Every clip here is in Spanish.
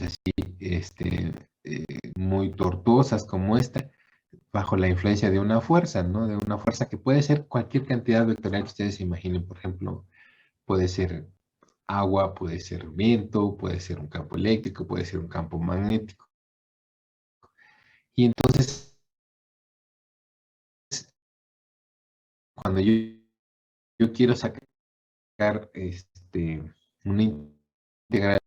así, muy tortuosas como esta, bajo la influencia de una fuerza, ¿no? De una fuerza que puede ser cualquier cantidad vectorial que ustedes se imaginen. Por ejemplo, puede ser agua, puede ser viento, puede ser un campo eléctrico, puede ser un campo magnético. Y entonces, cuando yo quiero sacar una integral,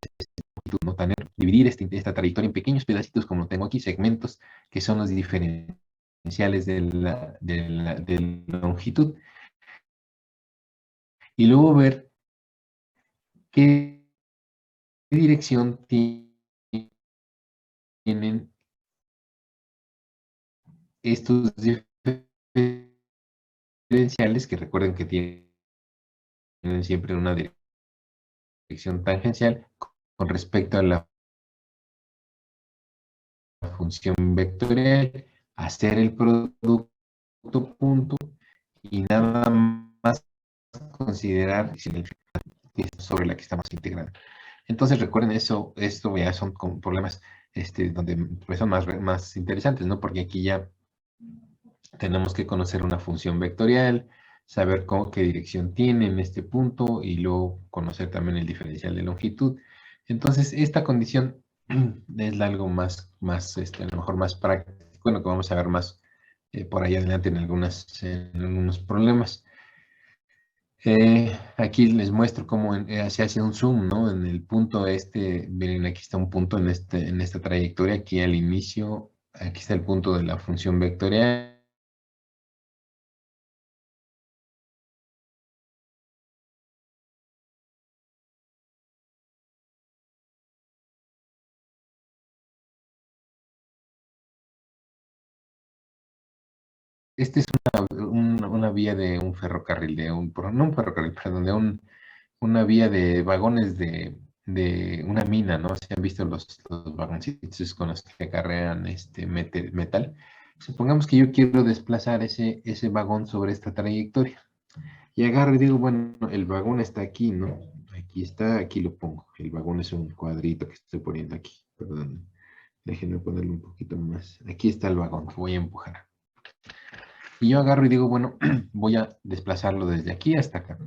no tener, dividir esta trayectoria en pequeños pedacitos, como tengo aquí, segmentos, que son los diferenciales de la longitud, y luego ver qué dirección tienen estos diferenciales, que recuerden que tienen siempre una dirección tangencial con respecto a la función vectorial, hacer el producto punto y nada más considerar sobre la que estamos integrando. Entonces recuerden eso, esto ya son problemas donde pues, son más interesantes, ¿no? Porque aquí ya tenemos que conocer una función vectorial, saber qué dirección tiene en este punto y luego conocer también el diferencial de longitud. Entonces, esta condición es algo a lo mejor más práctico, bueno, que vamos a ver más por ahí adelante en algunos problemas. Aquí les muestro cómo se hace un zoom, ¿no? En el punto miren, aquí está un punto en esta trayectoria, aquí al inicio, aquí está el punto de la función vectorial. Este es una vía de un ferrocarril, no un ferrocarril, perdón, una vía de vagones de una mina, ¿no? Se han visto los vagoncitos con los que acarrean metal. Supongamos que yo quiero desplazar ese vagón sobre esta trayectoria. Y agarro y digo, bueno, el vagón está aquí, ¿no? Aquí está, aquí lo pongo. El vagón es un cuadrito que estoy poniendo aquí. Perdón, déjenme ponerlo un poquito más. Aquí está el vagón que voy a empujar. Y yo agarro y digo, bueno, voy a desplazarlo desde aquí hasta acá.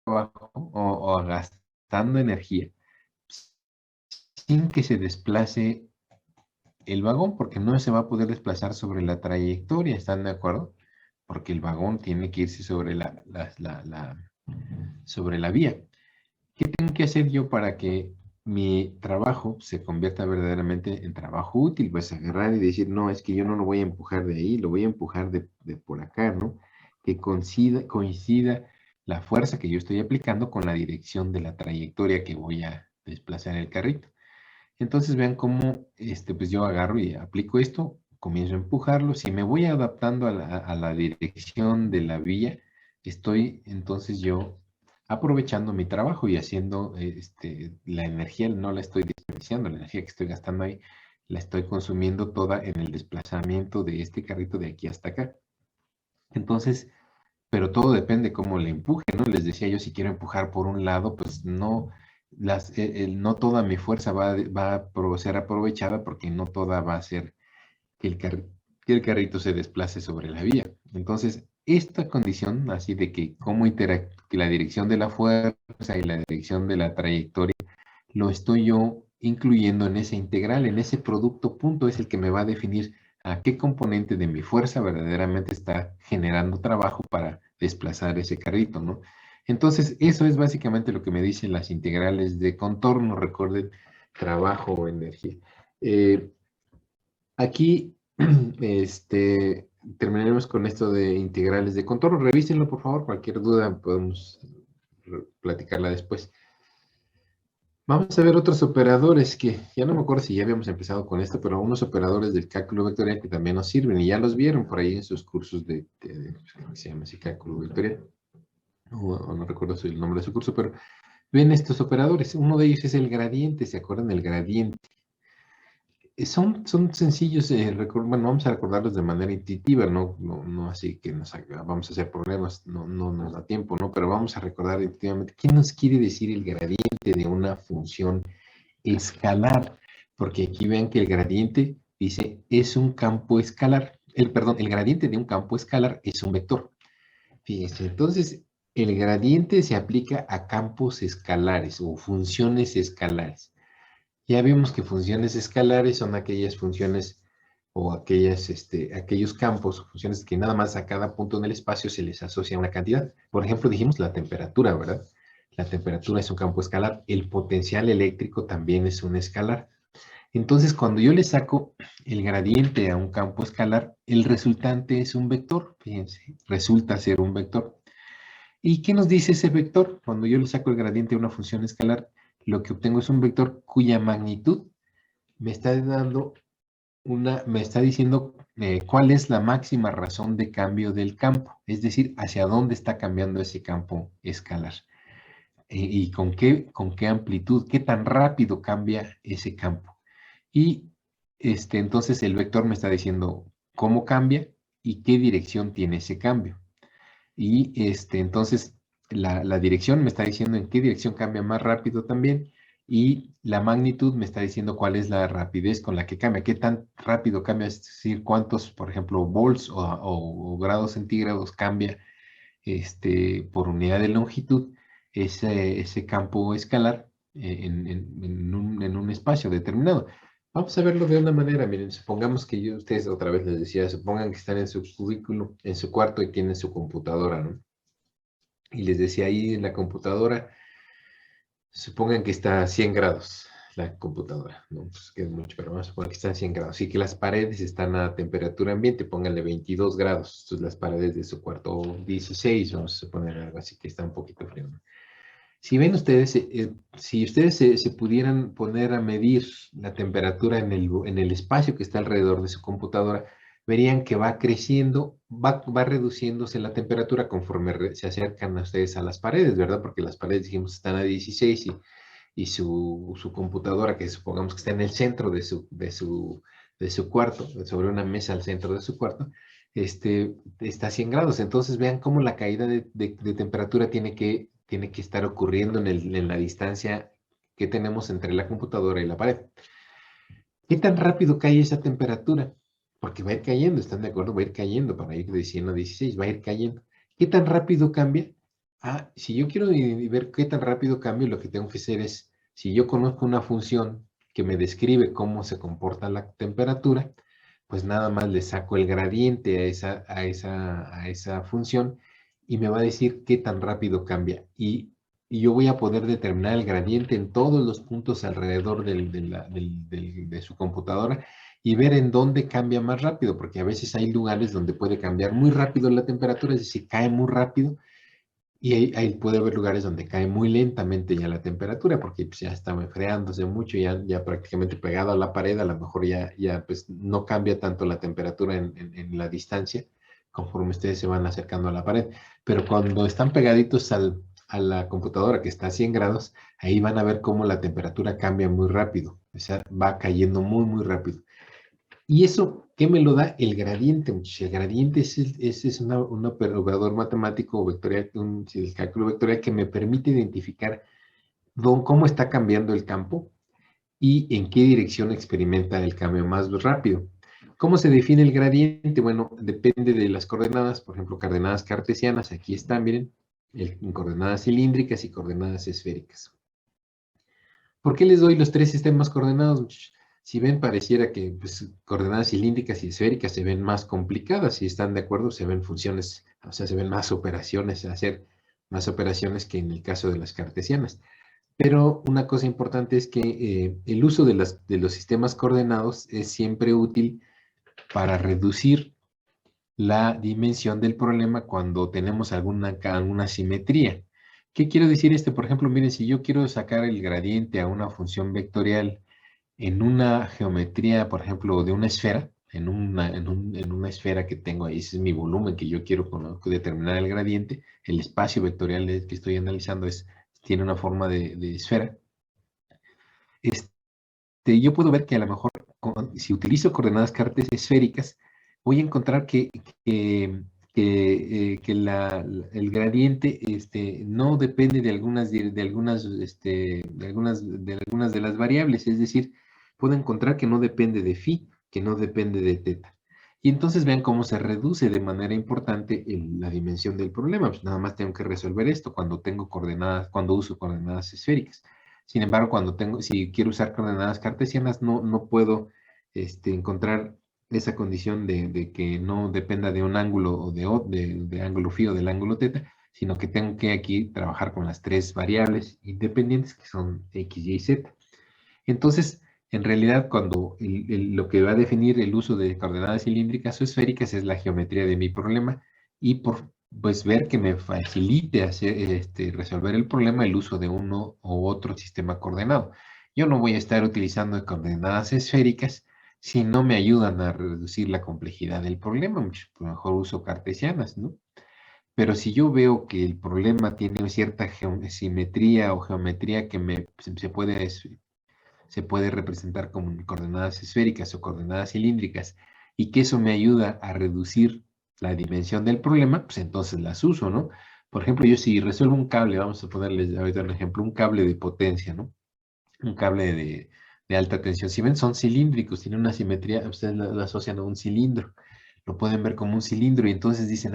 Abajo, o gastando energía sin que se desplace el vagón, porque no se va a poder desplazar sobre la trayectoria, ¿están de acuerdo? Porque el vagón tiene que irse sobre sobre la vía. ¿Qué tengo que hacer yo para que mi trabajo se convierta verdaderamente en trabajo útil? Pues agarrar y decir, no, es que yo no lo voy a empujar de ahí, lo voy a empujar de por acá, ¿no? Que coincida la fuerza que yo estoy aplicando con la dirección de la trayectoria que voy a desplazar el carrito. Entonces vean cómo pues yo agarro y aplico esto, comienzo a empujarlo. Si me voy adaptando a la dirección de la vía, estoy entonces yo aprovechando mi trabajo y haciendo la energía, no la estoy desperdiciando, la energía que estoy gastando ahí, la estoy consumiendo toda en el desplazamiento de este carrito de aquí hasta acá. Entonces, pero todo depende cómo le empuje, ¿no? Les decía yo, si quiero empujar por un lado, pues no, no toda mi fuerza va a ser aprovechada porque no toda va a ser que que el carrito se desplace sobre la vía. Entonces, esta condición, así de que que la dirección de la fuerza y la dirección de la trayectoria, lo estoy yo incluyendo en esa integral, en ese producto punto, es el que me va a definir a qué componente de mi fuerza verdaderamente está generando trabajo para desplazar ese carrito, ¿no? Entonces, eso es básicamente lo que me dicen las integrales de contorno, recuerden, trabajo o energía. Eh, Aquí, terminaremos con esto de integrales de contorno. Revísenlo, por favor. Cualquier duda podemos platicarla después. Vamos a ver otros operadores que ya no me acuerdo si ya habíamos empezado con esto, pero unos operadores del cálculo vectorial que también nos sirven y ya los vieron por ahí en sus cursos ¿cómo se llama así? Cálculo vectorial. O no recuerdo el nombre de su curso, pero ven estos operadores. Uno de ellos es el gradiente, ¿se acuerdan del gradiente? Son sencillos, bueno, vamos a recordarlos de manera intuitiva, no así que vamos a hacer problemas, no nos da tiempo, ¿no? Pero vamos a recordar intuitivamente qué nos quiere decir el gradiente de una función escalar, porque aquí ven que el gradiente dice es un campo escalar, perdón, el gradiente de un campo escalar es un vector. Fíjense, entonces el gradiente se aplica a campos escalares o funciones escalares. Ya vimos que funciones escalares son aquellas funciones o aquellos campos o funciones que nada más a cada punto en el espacio se les asocia una cantidad. Por ejemplo, dijimos la temperatura, ¿verdad? La temperatura es un campo escalar. El potencial eléctrico también es un escalar. Entonces, cuando yo le saco el gradiente a un campo escalar, el resultante es un vector. Fíjense, resulta ser un vector. ¿Y qué nos dice ese vector? Cuando yo le saco el gradiente a una función escalar, lo que obtengo es un vector cuya magnitud me está dando me está diciendo cuál es la máxima razón de cambio del campo, es decir, hacia dónde está cambiando ese campo escalar. Y con qué amplitud, qué tan rápido cambia ese campo. Y entonces el vector me está diciendo cómo cambia y qué dirección tiene ese cambio. Y entonces la dirección me está diciendo en qué dirección cambia más rápido también. Y la magnitud me está diciendo cuál es la rapidez con la que cambia, qué tan rápido cambia, es decir, cuántos, por ejemplo, volts o grados centígrados cambia por unidad de longitud ese campo escalar en un espacio determinado. Vamos a verlo de una manera, miren, supongamos que ustedes otra vez les decía, supongan que están en su cubículo, en su cuarto y tienen su computadora, ¿no? Y les decía ahí en la computadora, supongan que está a 100 grados la computadora, ¿no? Pues que es mucho, pero vamos a suponer que está a 100 grados y que las paredes están a temperatura ambiente, pónganle 22 grados, entonces las paredes de su cuarto 16, vamos a suponer algo así que está un poquito frío, ¿no? Si ven ustedes, si ustedes se pudieran poner a medir la temperatura en el espacio que está alrededor de su computadora, verían que va creciendo, va reduciéndose la temperatura conforme se acercan a ustedes a las paredes, ¿verdad? Porque las paredes, dijimos, están a 16 y su computadora, que supongamos que está en el centro de su cuarto, sobre una mesa al centro de su cuarto, está a 100 grados. Entonces vean cómo la caída de temperatura tiene que estar ocurriendo en la distancia que tenemos entre la computadora y la pared. ¿Qué tan rápido cae esa temperatura? Porque va a ir cayendo, ¿están de acuerdo? Va a ir cayendo para ir de 100 a 16, va a ir cayendo. ¿Qué tan rápido cambia? Ah, si yo quiero ver qué tan rápido cambia, lo que tengo que hacer es, si yo conozco una función que me describe cómo se comporta la temperatura, pues nada más le saco el gradiente a esa función y me va a decir qué tan rápido cambia. Y yo voy a poder determinar el gradiente en todos los puntos alrededor de su computadora y ver en dónde cambia más rápido, porque a veces hay lugares donde puede cambiar muy rápido la temperatura, es decir, cae muy rápido, y ahí puede haber lugares donde cae muy lentamente ya la temperatura, porque pues, ya está enfriándose mucho, ya prácticamente pegado a la pared, a lo mejor ya pues no cambia tanto la temperatura en la distancia conforme ustedes se van acercando a la pared. Pero cuando están pegaditos a la computadora que está a 100 grados, ahí van a ver cómo la temperatura cambia muy rápido, o sea, va cayendo muy rápido. ¿Y eso qué me lo da? El gradiente, muchachos. El gradiente es un operador matemático o vectorial, sí, el cálculo vectorial que me permite identificar cómo está cambiando el campo y en qué dirección experimenta el cambio más rápido. ¿Cómo se define el gradiente? Bueno, depende de las coordenadas, por ejemplo, coordenadas cartesianas, aquí están, miren, en coordenadas cilíndricas y coordenadas esféricas. ¿Por qué les doy los tres sistemas coordenados, muchachos? Si ven, pareciera que pues, coordenadas cilíndricas y esféricas se ven más complicadas. Si están de acuerdo, se ven funciones, o sea, se ven más operaciones, hacer más operaciones que en el caso de las cartesianas. Pero una cosa importante es que el uso de los sistemas coordenados es siempre útil para reducir la dimensión del problema cuando tenemos alguna simetría. ¿Qué quiero decir esto? Por ejemplo, miren, si yo quiero sacar el gradiente a una función vectorial en una geometría, por ejemplo, de una esfera, en una esfera que tengo ahí, ese es mi volumen que yo quiero determinar el gradiente, el espacio vectorial que estoy analizando tiene una forma de esfera. Yo puedo ver que a lo mejor si utilizo coordenadas esféricas, voy a encontrar que, el gradiente no depende de algunas de las variables, es decir, puedo encontrar que no depende de phi, que no depende de teta. Y entonces vean cómo se reduce de manera importante la dimensión del problema. Pues nada más tengo que resolver esto cuando uso coordenadas esféricas. Sin embargo, si quiero usar coordenadas cartesianas, no puedo encontrar esa condición de que no dependa de un ángulo o de ángulo phi o del ángulo teta, sino que tengo que aquí trabajar con las tres variables independientes que son x, y, z. Entonces, en realidad, cuando lo que va a definir el uso de coordenadas cilíndricas o esféricas es la geometría de mi problema y pues ver que me facilite resolver el problema el uso de uno u otro sistema coordenado. Yo no voy a estar utilizando coordenadas esféricas si no me ayudan a reducir la complejidad del problema. Mucho mejor uso cartesianas, ¿no? Pero si yo veo que el problema tiene cierta simetría o geometría que se puede representar como coordenadas esféricas o coordenadas cilíndricas y que eso me ayuda a reducir la dimensión del problema, pues entonces las uso, ¿no? Por ejemplo, yo si resuelvo un cable, vamos a ponerles ahorita un ejemplo, un cable de potencia, ¿no? Un cable de alta tensión. Si ven, son cilíndricos, tienen una simetría, ustedes lo asocian a un cilindro, lo pueden ver como un cilindro y entonces dicen,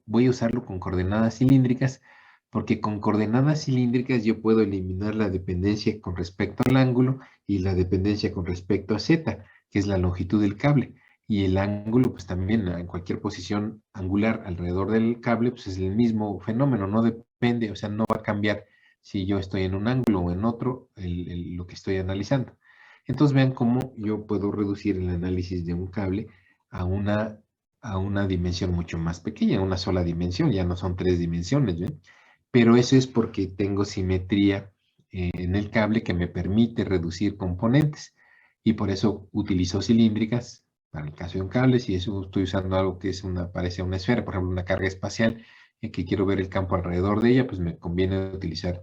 voy a usarlo con coordenadas cilíndricas, porque con coordenadas cilíndricas yo puedo eliminar la dependencia con respecto al ángulo y la dependencia con respecto a z, que es la longitud del cable. Y el ángulo, pues también en cualquier posición angular alrededor del cable, pues es el mismo fenómeno, no depende, o sea, no va a cambiar si yo estoy en un ángulo o en otro, lo que estoy analizando. Entonces vean cómo yo puedo reducir el análisis de un cable a una dimensión mucho más pequeña, una sola dimensión, ya no son tres dimensiones, ¿ven? Pero eso es porque tengo simetría en el cable que me permite reducir componentes y por eso utilizo cilíndricas para el caso de un cable. Si eso estoy usando algo que parece una esfera, por ejemplo una carga espacial, que quiero ver el campo alrededor de ella, pues me conviene utilizar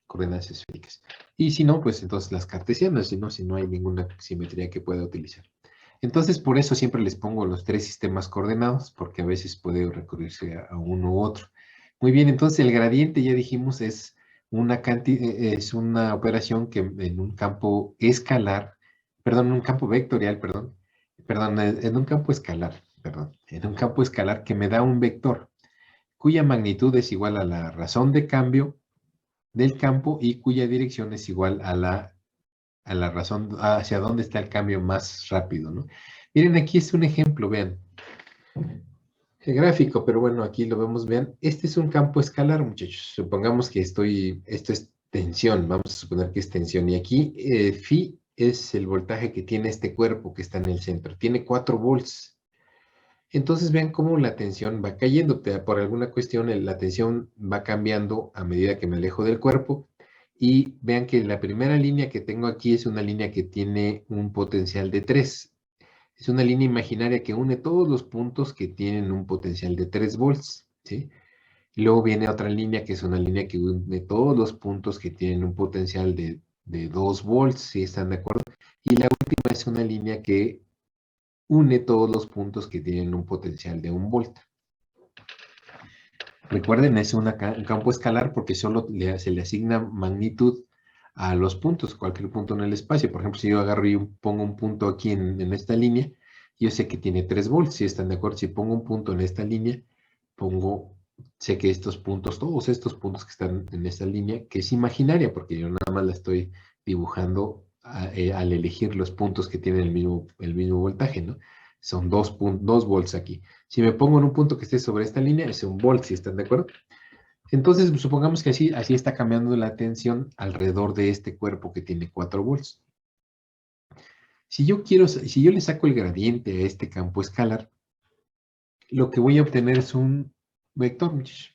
coordenadas esféricas. Y si no, pues entonces las cartesianas, si no hay ninguna simetría que pueda utilizar. Entonces, por eso siempre les pongo los tres sistemas coordenados, porque a veces puede recurrirse a uno u otro. Muy bien, entonces el gradiente, ya dijimos, es una operación que en un campo escalar, perdón, en un campo vectorial, en un campo escalar, en un campo escalar que me da un vector, cuya magnitud es igual a la razón de cambio del campo y cuya dirección es igual a la razón hacia dónde está el cambio más rápido, ¿no? Miren, aquí es un ejemplo, vean. El gráfico, pero bueno, aquí lo vemos, vean. Este es un campo escalar, muchachos. Supongamos que esto es tensión, vamos a suponer que es tensión. Y aquí phi es el voltaje que tiene este cuerpo que está en el centro. Tiene 4 volts. Entonces vean cómo la tensión va cayendo. Por alguna cuestión la tensión va cambiando a medida que me alejo del cuerpo. Y vean que la primera línea que tengo aquí es una línea que tiene un potencial de 3. Es una línea imaginaria que une todos los puntos que tienen un potencial de 3 volts, ¿sí? Y luego viene otra línea que es una línea que une todos los puntos que tienen un potencial de 2 volts, ¿sí están de acuerdo? Y la última es una línea que une todos los puntos que tienen un potencial de 1 volt. Recuerden, es un campo escalar porque solo se le asigna magnitud a los puntos, cualquier punto en el espacio. Por ejemplo, si yo agarro y pongo un punto aquí en esta línea, yo sé que tiene 3 volts, si están de acuerdo. Si pongo un punto en esta línea, sé que todos estos puntos que están en esta línea, que es imaginaria, porque yo nada más la estoy dibujando al elegir los puntos que tienen el mismo voltaje, ¿no? Son 2 volts aquí. Si me pongo en un punto que esté sobre esta línea, es 1 volt, si están de acuerdo. Entonces, supongamos que así está cambiando la tensión alrededor de este cuerpo que tiene 4 volts. Si yo le saco el gradiente a este campo escalar, lo que voy a obtener es un vector, muchachos.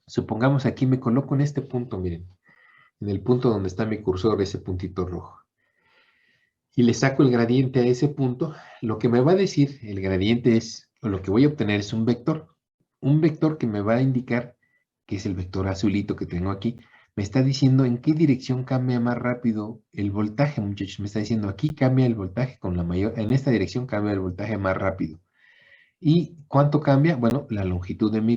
Supongamos aquí me coloco en este punto, miren, en el punto donde está mi cursor, ese puntito rojo. Y le saco el gradiente a ese punto, lo que me va a decir el gradiente o lo que voy a obtener es un vector que me va a indicar, que es el vector azulito que tengo aquí, me está diciendo en qué dirección cambia más rápido el voltaje, muchachos. Me está diciendo aquí cambia el voltaje con la mayor, en esta dirección cambia el voltaje más rápido. ¿Y cuánto cambia? Bueno, la longitud de mi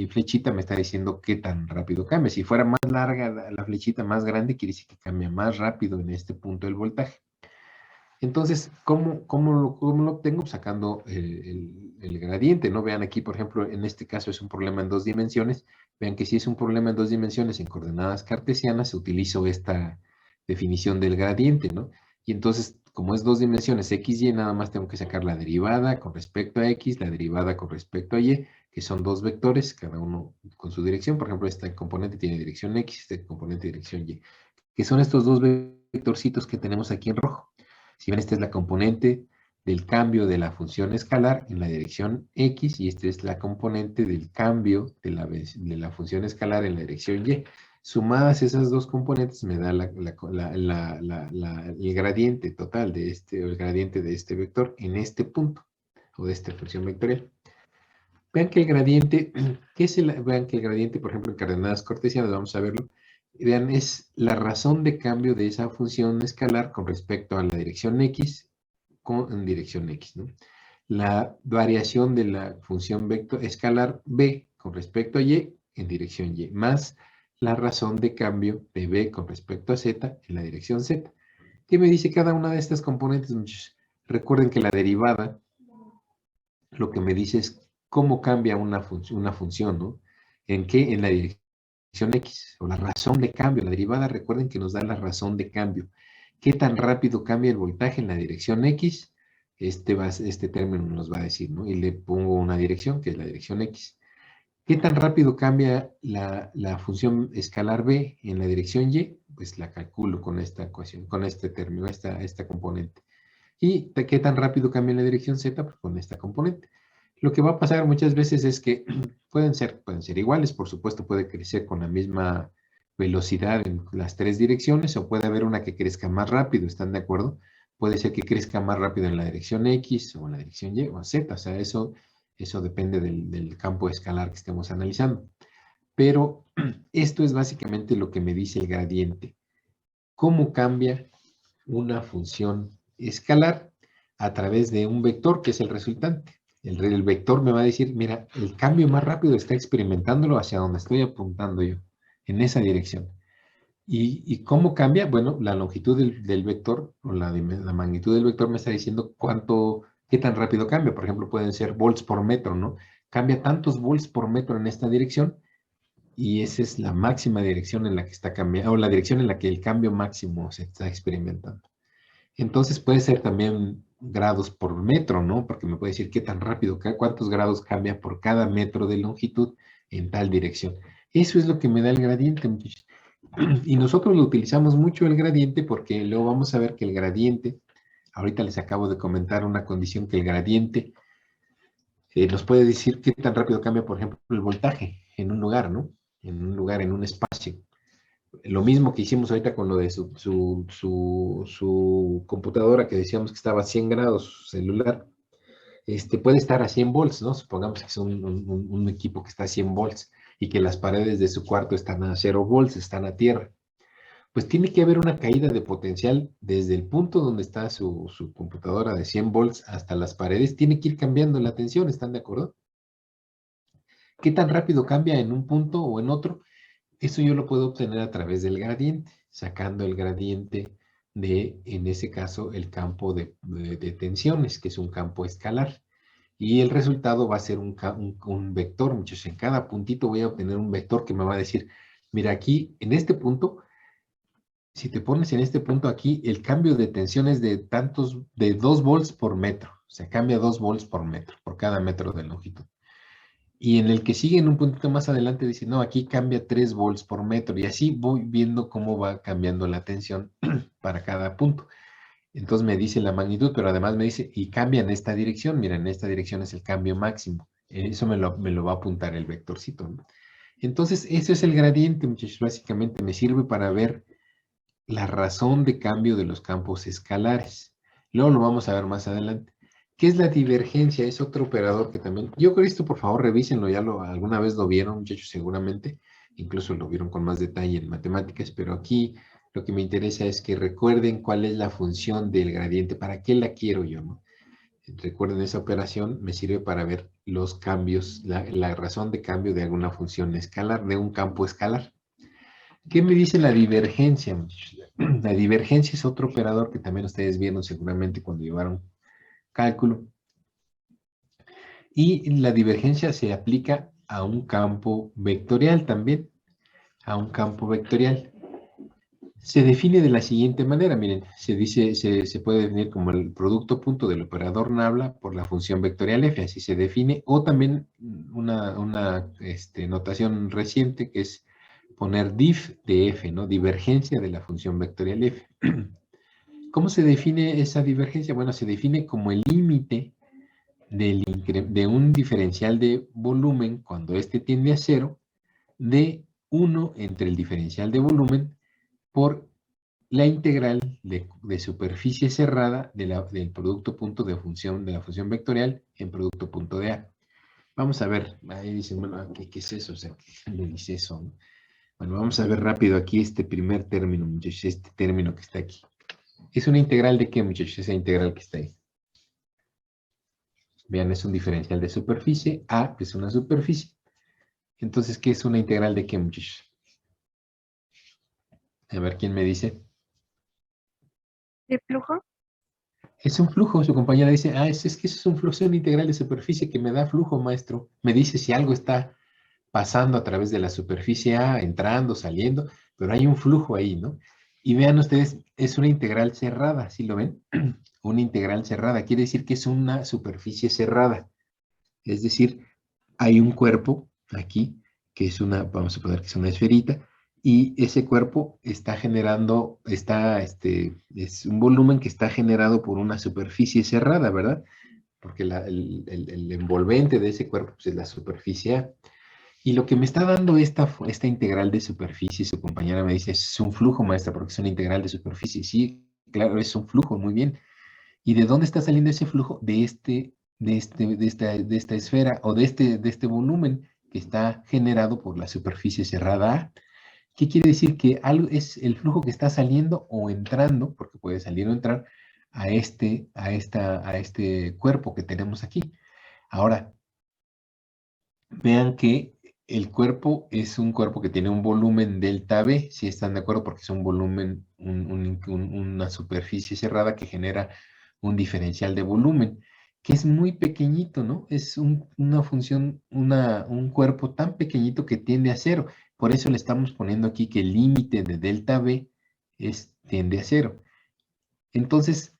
flechita me está diciendo qué tan rápido cambia. Si fuera más larga la flechita, más grande, quiere decir que cambia más rápido en este punto el voltaje. Entonces, ¿cómo lo obtengo? Sacando el gradiente, ¿no? Vean aquí, por ejemplo, en este caso es un problema en dos dimensiones. Vean que si es un problema en dos dimensiones en coordenadas cartesianas, utilizo esta definición del gradiente, ¿no? Y entonces, como es dos dimensiones x, y, nada más tengo que sacar la derivada con respecto a x, la derivada con respecto a y, que son dos vectores, cada uno con su dirección. Por ejemplo, este componente tiene dirección x, este componente dirección y, que son estos dos vectorcitos que tenemos aquí en rojo. Si ven, esta es la componente del cambio de la función escalar en la dirección x y esta es la componente del cambio de la función escalar en la dirección y. Sumadas esas dos componentes me da el gradiente total de este, o el gradiente de este vector en este punto, o de esta función vectorial. Vean que el gradiente, vean que el gradiente, por ejemplo, en coordenadas cartesianas, vamos a verlo. Vean, es la razón de cambio de esa función escalar con respecto a la dirección x en dirección x, ¿no? La variación de la función vector escalar b con respecto a y en dirección y, más la razón de cambio de b con respecto a z en la dirección z. ¿Qué me dice cada una de estas componentes, muchachos? Recuerden que la derivada lo que me dice es cómo cambia una función, ¿no? ¿En qué? En la dirección x, o la razón de cambio. La derivada, recuerden que nos da la razón de cambio. ¿Qué tan rápido cambia el voltaje en la dirección x? Este término nos va a decir, ¿no? Y le pongo una dirección, que es la dirección x. ¿Qué tan rápido cambia la función escalar b en la dirección y? Pues la calculo con esta ecuación, con este término, esta componente. ¿Y qué tan rápido cambia en la dirección z? Pues con esta componente. Lo que va a pasar muchas veces es que pueden ser iguales, por supuesto puede crecer con la misma velocidad en las tres direcciones o puede haber una que crezca más rápido, ¿están de acuerdo? Puede ser que crezca más rápido en la dirección X o en la dirección Y o Z, o sea, eso depende del campo escalar que estemos analizando. Pero esto es básicamente lo que me dice el gradiente. ¿Cómo cambia una función escalar a través de un vector que es el resultante? El vector me va a decir, mira, el cambio más rápido está experimentándolo hacia donde estoy apuntando yo, en esa dirección. ¿Y cómo cambia? Bueno, la longitud del vector o la magnitud del vector me está diciendo qué tan rápido cambia. Por ejemplo, pueden ser volts por metro, ¿no? Cambia tantos volts por metro en esta dirección y esa es la máxima dirección en la que está cambiando, o la dirección en la que el cambio máximo se está experimentando. Entonces puede ser también grados por metro, ¿no? Porque me puede decir qué tan rápido, cuántos grados cambia por cada metro de longitud en tal dirección. Eso es lo que me da el gradiente, muchachos. Y nosotros lo utilizamos mucho el gradiente porque luego vamos a ver que el gradiente, ahorita les acabo de comentar una condición que el gradiente nos puede decir qué tan rápido cambia, por ejemplo, el voltaje en un lugar, ¿no? En un lugar, en un espacio. Lo mismo que hicimos ahorita con lo de su computadora, que decíamos que estaba a 100 grados, su celular, puede estar a 100 volts, ¿no? Supongamos que es un equipo que está a 100 volts y que las paredes de su cuarto están a 0 volts, están a tierra. Pues tiene que haber una caída de potencial desde el punto donde está su computadora de 100 volts hasta las paredes, tiene que ir cambiando la tensión, ¿están de acuerdo? ¿Qué tan rápido cambia en un punto o en otro? Eso yo lo puedo obtener a través del gradiente, sacando el gradiente de, en ese caso, el campo de tensiones, que es un campo escalar. Y el resultado va a ser un vector, muchachos. En cada puntito voy a obtener un vector que me va a decir, mira aquí, en este punto, si te pones en este punto aquí, el cambio de tensión es de 2 volts por metro. O sea, cambia 2 volts por metro, por cada metro de longitud. Y en el que sigue en un puntito más adelante dice, no, aquí cambia 3 volts por metro. Y así voy viendo cómo va cambiando la tensión para cada punto. Entonces me dice la magnitud, pero además me dice, y cambia en esta dirección. Mira, en esta dirección es el cambio máximo. Eso me lo va a apuntar el vectorcito, ¿no? Entonces, eso es el gradiente, muchachos. Básicamente me sirve para ver la razón de cambio de los campos escalares. Luego lo vamos a ver más adelante. ¿Qué es la divergencia? Es otro operador que también... Yo creo que esto, por favor, revísenlo. Alguna vez lo vieron, muchachos, seguramente. incluso lo vieron con más detalle en matemáticas, pero aquí lo que me interesa es que recuerden cuál es la función del gradiente, para qué la quiero yo, ¿no? Recuerden, esa operación me sirve para ver los cambios, la razón de cambio de alguna función escalar, de un campo escalar. ¿Qué me dice la divergencia, muchachos? La divergencia es otro operador que también ustedes vieron seguramente cuando llevaron cálculo. Y la divergencia se aplica a un campo vectorial también, a un campo vectorial. Se define de la siguiente manera, miren, se puede definir como el producto punto del operador nabla por la función vectorial f, así se define, o también una notación reciente que es poner div de f, ¿no? Divergencia de la función vectorial f. ¿Cómo se define esa divergencia? Bueno, se define como el límite de un diferencial de volumen cuando éste tiende a cero, de 1 entre el diferencial de volumen por la integral de superficie cerrada del producto punto de la función vectorial en producto punto de A. Vamos a ver, ahí dicen, bueno, ¿qué es eso? O sea, ¿qué le dice eso, no? Bueno, vamos a ver rápido aquí este primer término, muchachos, este término que está aquí. ¿Es una integral de qué, muchachos? Esa integral que está ahí. Vean, es un diferencial de superficie, A es una superficie. Entonces, ¿qué es una integral de qué, muchachos? A ver, ¿quién me dice? ¿De flujo? Es un flujo, su compañera dice, es que eso es un flujo, es una integral de superficie que me da flujo, maestro. Me dice si algo está pasando a través de la superficie A, entrando, saliendo, pero hay un flujo ahí, ¿no? Y vean ustedes, es una integral cerrada, ¿sí lo ven? Una integral cerrada, quiere decir que es una superficie cerrada. Es decir, hay un cuerpo aquí, que es vamos a poner que es una esferita, y ese cuerpo está generando, es un volumen que está generado por una superficie cerrada, ¿verdad? Porque el envolvente de ese cuerpo pues, es la superficie A. Y lo que me está dando esta integral de superficie, su compañera me dice, es un flujo, maestra, porque es una integral de superficie. Sí, claro, es un flujo, muy bien. ¿Y de dónde está saliendo ese flujo? De esta esfera o de este volumen que está generado por la superficie cerrada A. ¿Qué quiere decir? Que algo es el flujo que está saliendo o entrando, porque puede salir o entrar, a este cuerpo que tenemos aquí. Ahora, vean que el cuerpo es un cuerpo que tiene un volumen delta V, si están de acuerdo, porque es un volumen, una superficie cerrada que genera un diferencial de volumen, que es muy pequeñito, ¿no? Es una función, un cuerpo tan pequeñito que tiende a cero. Por eso le estamos poniendo aquí que el límite de delta V tiende a cero. Entonces,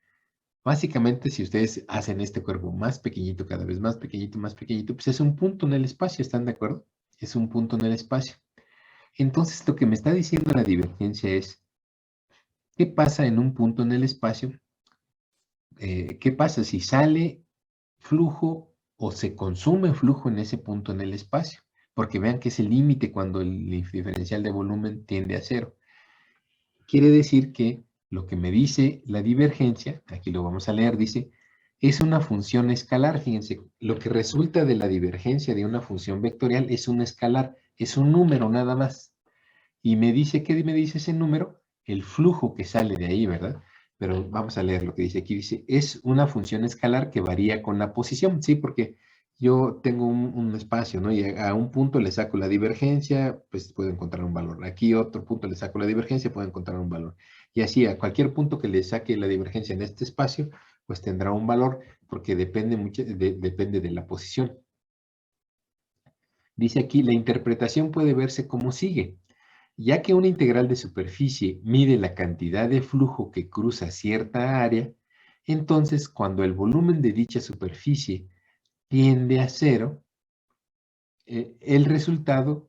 básicamente, si ustedes hacen este cuerpo más pequeñito, cada vez más pequeñito, pues es un punto en el espacio, ¿están de acuerdo? Es un punto en el espacio. Entonces, lo que me está diciendo la divergencia es, ¿qué pasa en un punto en el espacio? ¿Qué pasa si sale flujo o se consume flujo en ese punto en el espacio? Porque vean que es el límite cuando el diferencial de volumen tiende a cero. Quiere decir que lo que me dice la divergencia, aquí lo vamos a leer, dice, es una función escalar. Fíjense, lo que resulta de la divergencia de una función vectorial es un escalar, es un número nada más. Y me dice, ¿qué me dice ese número? El flujo que sale de ahí, ¿verdad? Pero vamos a leer lo que dice aquí. Dice, es una función escalar que varía con la posición, ¿sí? Porque yo tengo un espacio, ¿no? Y a un punto le saco la divergencia, pues puedo encontrar un valor. Aquí otro punto le saco la divergencia, puedo encontrar un valor. Y así, a cualquier punto que le saque la divergencia en este espacio, pues tendrá un valor, porque depende mucho, depende de la posición. Dice aquí, la interpretación puede verse como sigue. Ya que una integral de superficie mide la cantidad de flujo que cruza cierta área, entonces cuando el volumen de dicha superficie tiende a cero, el resultado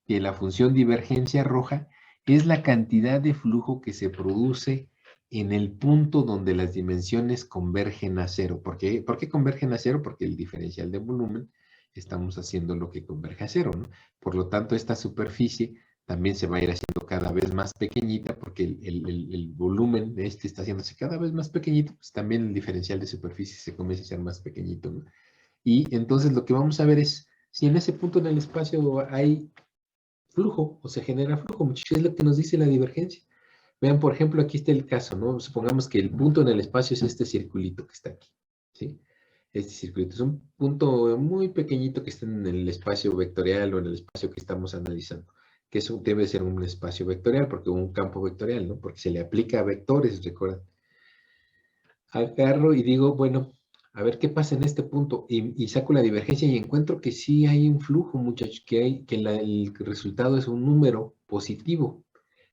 de la función divergencia roja es la cantidad de flujo que se produce en el punto donde las dimensiones convergen a cero. ¿Por qué convergen a cero? Porque el diferencial de volumen estamos haciendo lo que converge a cero, ¿no? Por lo tanto, esta superficie también se va a ir haciendo cada vez más pequeñita porque el volumen de este está haciéndose cada vez más pequeñito, pues también el diferencial de superficie se comienza a hacer más pequeñito, ¿no? Y entonces lo que vamos a ver es si en ese punto en el espacio hay flujo o se genera flujo, muchachos, es lo que nos dice la divergencia. Vean, por ejemplo, aquí está el caso, ¿no? Supongamos que el punto en el espacio es este circulito que está aquí, ¿sí? Este circulito es un punto muy pequeñito que está en el espacio vectorial o en el espacio que estamos analizando, que eso debe ser un espacio vectorial, porque un campo vectorial, ¿no? Porque se le aplica a vectores, recuerden. Agarro y digo, bueno, a ver qué pasa en este punto, y saco la divergencia y encuentro que sí hay un flujo, muchachos, el resultado es un número positivo.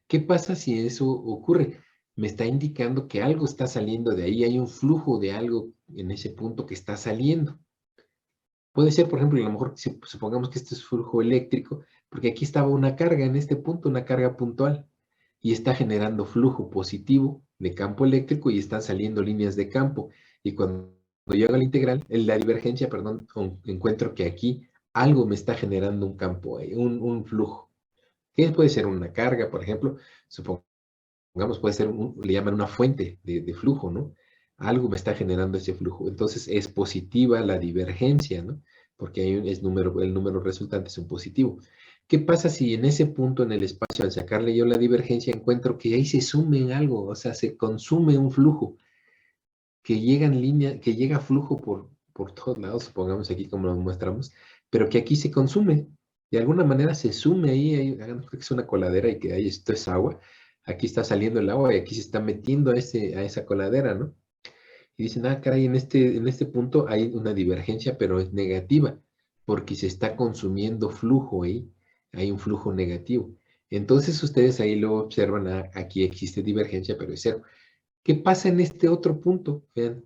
¿Qué pasa si eso ocurre? Me está indicando que algo está saliendo de ahí, hay un flujo de algo en ese punto que está saliendo. Puede ser, por ejemplo, a lo mejor supongamos que este es flujo eléctrico, porque aquí estaba una carga en este punto, una carga puntual, y está generando flujo positivo de campo eléctrico y están saliendo líneas de campo. Y cuando yo hago la integral, en la divergencia, perdón, encuentro que aquí algo me está generando un campo, un flujo. ¿Qué puede ser una carga, por ejemplo? Supongamos, puede ser, le llaman una fuente de flujo, ¿no? Algo me está generando ese flujo. Entonces es positiva la divergencia, ¿no? Porque el número resultante es un positivo. ¿Qué pasa si en ese punto en el espacio, al sacarle yo la divergencia, encuentro que ahí se sume algo, o sea, se consume un flujo, que llega en línea, que llega flujo por todos lados, supongamos aquí como lo muestramos, pero que aquí se consume, de alguna manera se sume ahí, hagan que es una coladera y que ahí esto es agua, aquí está saliendo el agua y aquí se está metiendo a esa coladera, ¿no? Y dicen, ah, caray, en este punto hay una divergencia, pero es negativa, porque se está consumiendo flujo ahí, hay un flujo negativo. Entonces ustedes ahí lo observan, aquí existe divergencia, pero es cero. ¿Qué pasa en este otro punto? Vean,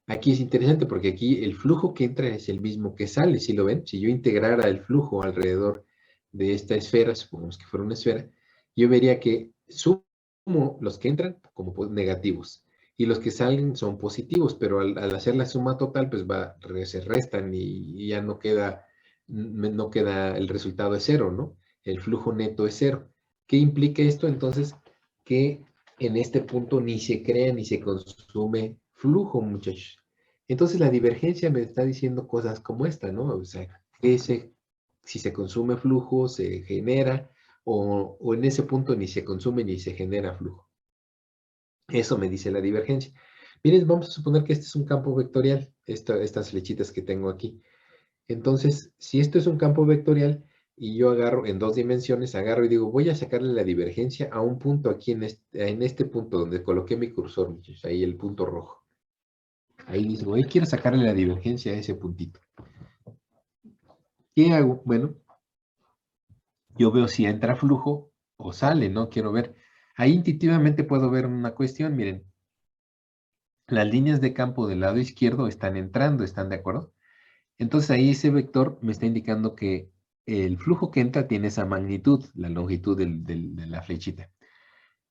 aquí es interesante porque aquí el flujo que entra es el mismo que sale, ¿sí lo ven? Si yo integrara el flujo alrededor de esta esfera, supongamos que fuera una esfera, yo vería que sumo los que entran como negativos y los que salen son positivos, pero al hacer la suma total, pues se restan y ya no queda, el resultado es cero, ¿no? El flujo neto es cero. ¿Qué implica esto? Entonces, que en este punto ni se crea ni se consume flujo, muchachos. Entonces la divergencia me está diciendo cosas como esta, ¿no? O sea, si se consume flujo, se genera, o en ese punto ni se consume ni se genera flujo. Eso me dice la divergencia. Miren, vamos a suponer que este es un campo vectorial, estas flechitas que tengo aquí. Entonces, si esto es un campo vectorial y yo agarro en 2 dimensiones, agarro y digo, voy a sacarle la divergencia a un punto aquí en este punto donde coloqué mi cursor, muchachos, ahí el punto rojo. Ahí digo, quiero sacarle la divergencia a ese puntito. ¿Qué hago? Bueno, yo veo si entra flujo o sale, ¿no? Quiero ver. Ahí intuitivamente puedo ver una cuestión, miren. Las líneas de campo del lado izquierdo están entrando, ¿están de acuerdo? Entonces ahí ese vector me está indicando que el flujo que entra tiene esa magnitud, la longitud de la flechita.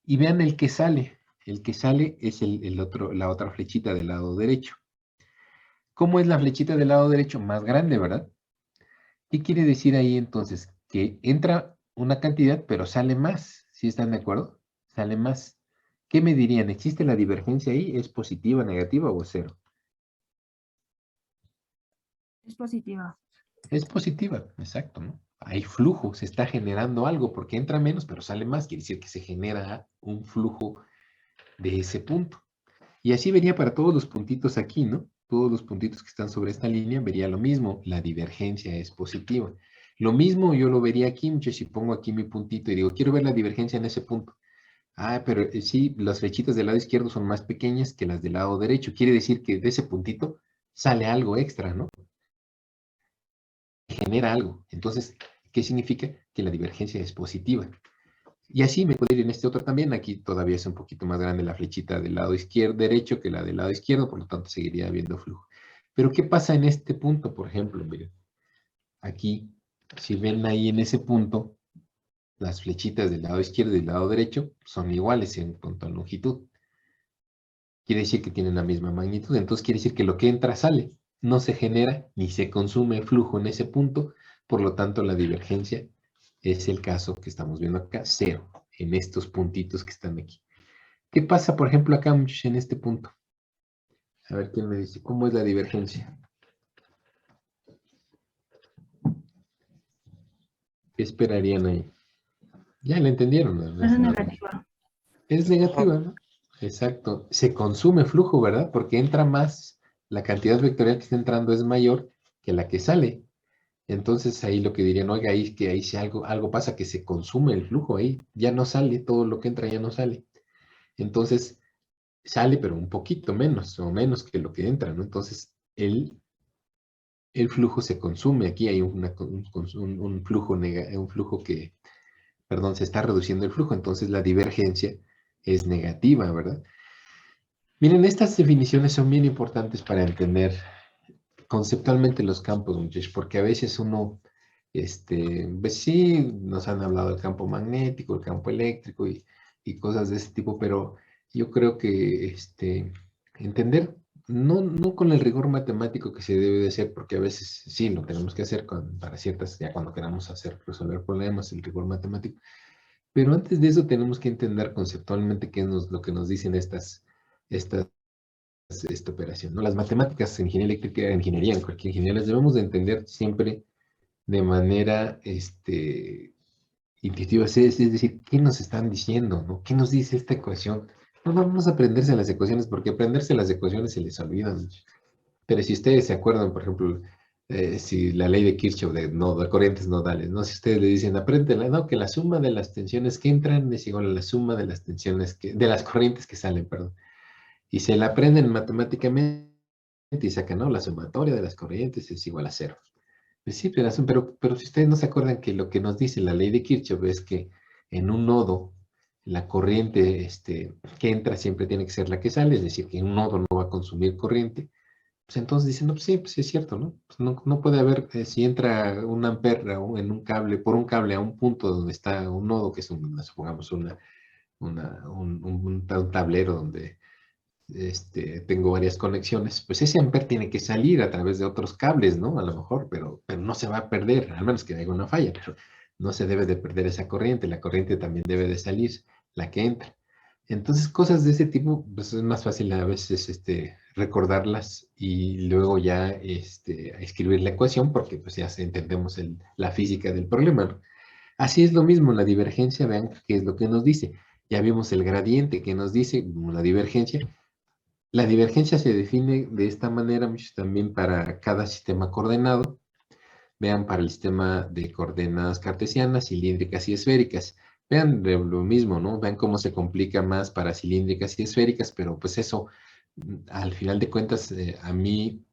Y vean el que sale. El que sale es la otra flechita del lado derecho. ¿Cómo es la flechita del lado derecho? Más grande, ¿verdad? ¿Qué quiere decir ahí entonces? Que entra una cantidad, pero sale más. ¿Sí están de acuerdo? Sale más. ¿Qué me dirían? ¿Existe la divergencia ahí? ¿Es positiva, negativa o cero? Es positiva. Es positiva, exacto, ¿no? Hay flujo, se está generando algo porque entra menos, pero sale más. Quiere decir que se genera un flujo de ese punto. Y así vería para todos los puntitos aquí, ¿no? Todos los puntitos que están sobre esta línea vería lo mismo. La divergencia es positiva. Lo mismo yo lo vería aquí, muchachos, si pongo aquí mi puntito y digo, quiero ver la divergencia en ese punto. Ah, pero sí, las flechitas del lado izquierdo son más pequeñas que las del lado derecho. Quiere decir que de ese puntito sale algo extra, ¿no? Genera algo. Entonces, ¿qué significa? Que la divergencia es positiva. Y así me puedo ir en este otro también. Aquí todavía es un poquito más grande la flechita del lado izquierdo, derecho que la del lado izquierdo, por lo tanto seguiría habiendo flujo. Pero ¿qué pasa en este punto, por ejemplo? Miren, aquí, si ven ahí en ese punto, las flechitas del lado izquierdo y del lado derecho son iguales en cuanto a longitud. Quiere decir que tienen la misma magnitud. Entonces quiere decir que lo que entra sale. No se genera ni se consume flujo en ese punto. Por lo tanto, la divergencia es el caso que estamos viendo acá, cero, en estos puntitos que están aquí. ¿Qué pasa, por ejemplo, acá muchachos, en este punto? A ver quién me dice, ¿cómo es la divergencia? ¿Qué esperarían ahí? Ya la entendieron, ¿no? Es negativa. Es negativa, ¿no? Exacto. Se consume flujo, ¿verdad? Porque entra más, la cantidad vectorial que está entrando es mayor que la que sale. Entonces ahí lo que dirían, oiga, ahí que ahí si algo pasa que se consume el flujo ahí, ya no sale, todo lo que entra ya no sale. Entonces sale, pero un poquito menos o menos que lo que entra, ¿no? Entonces el flujo se consume. Aquí hay un flujo, un flujo que, perdón, se está reduciendo el flujo, entonces la divergencia es negativa, ¿verdad? Miren, estas definiciones son bien importantes para entender conceptualmente los campos, muchachos, porque a veces uno, pues sí, nos han hablado del campo magnético, el campo eléctrico y cosas de ese tipo, pero yo creo que entender, no con el rigor matemático que se debe de hacer, porque a veces sí lo tenemos que hacer para ciertas, ya cuando queramos resolver problemas, el rigor matemático, pero antes de eso tenemos que entender conceptualmente qué es lo que nos dicen estas esta operación, ¿no? Las matemáticas en ingeniería eléctrica, en ingeniería, en cualquier ingeniería, las debemos de entender siempre de manera intuitiva, es decir, ¿qué nos están diciendo, no? ¿Qué nos dice esta ecuación? No vamos a aprenderse las ecuaciones, porque aprenderse las ecuaciones se les olvidan. Pero si ustedes se acuerdan, por ejemplo, si la ley de Kirchhoff de corrientes nodales, ¿no? Si ustedes le dicen, apréndela, no, que la suma de las tensiones que entran es igual a la suma de las tensiones de las corrientes que salen, perdón. Y se la aprenden matemáticamente y sacan, ¿no? La sumatoria de las corrientes es igual a cero. Pues sí, pero si ustedes no se acuerdan que lo que nos dice la ley de Kirchhoff es que en un nodo, la corriente que entra siempre tiene que ser la que sale, es decir, que un nodo no va a consumir corriente, pues entonces dicen, no, pues sí es cierto, ¿no? Pues no puede haber, si entra un amper en un cable, por un cable a un punto donde está un nodo, que es supongamos un tablero donde tengo varias conexiones, pues ese amper tiene que salir a través de otros cables, ¿no? A lo mejor, pero no se va a perder, al menos que haya una falla, pero no se debe de perder esa corriente, la corriente también debe de salir, la que entra. Entonces, cosas de ese tipo, pues es más fácil a veces recordarlas y luego ya escribir la ecuación porque pues ya entendemos la física del problema, ¿no? Así es lo mismo, la divergencia, vean qué es lo que nos dice. Ya vimos el gradiente que nos dice la divergencia. La divergencia se define de esta manera muchos también para cada sistema coordenado. Vean para el sistema de coordenadas cartesianas, cilíndricas y esféricas. Vean lo mismo, ¿no? Vean cómo se complica más para cilíndricas y esféricas, pero pues eso, al final de cuentas, a mí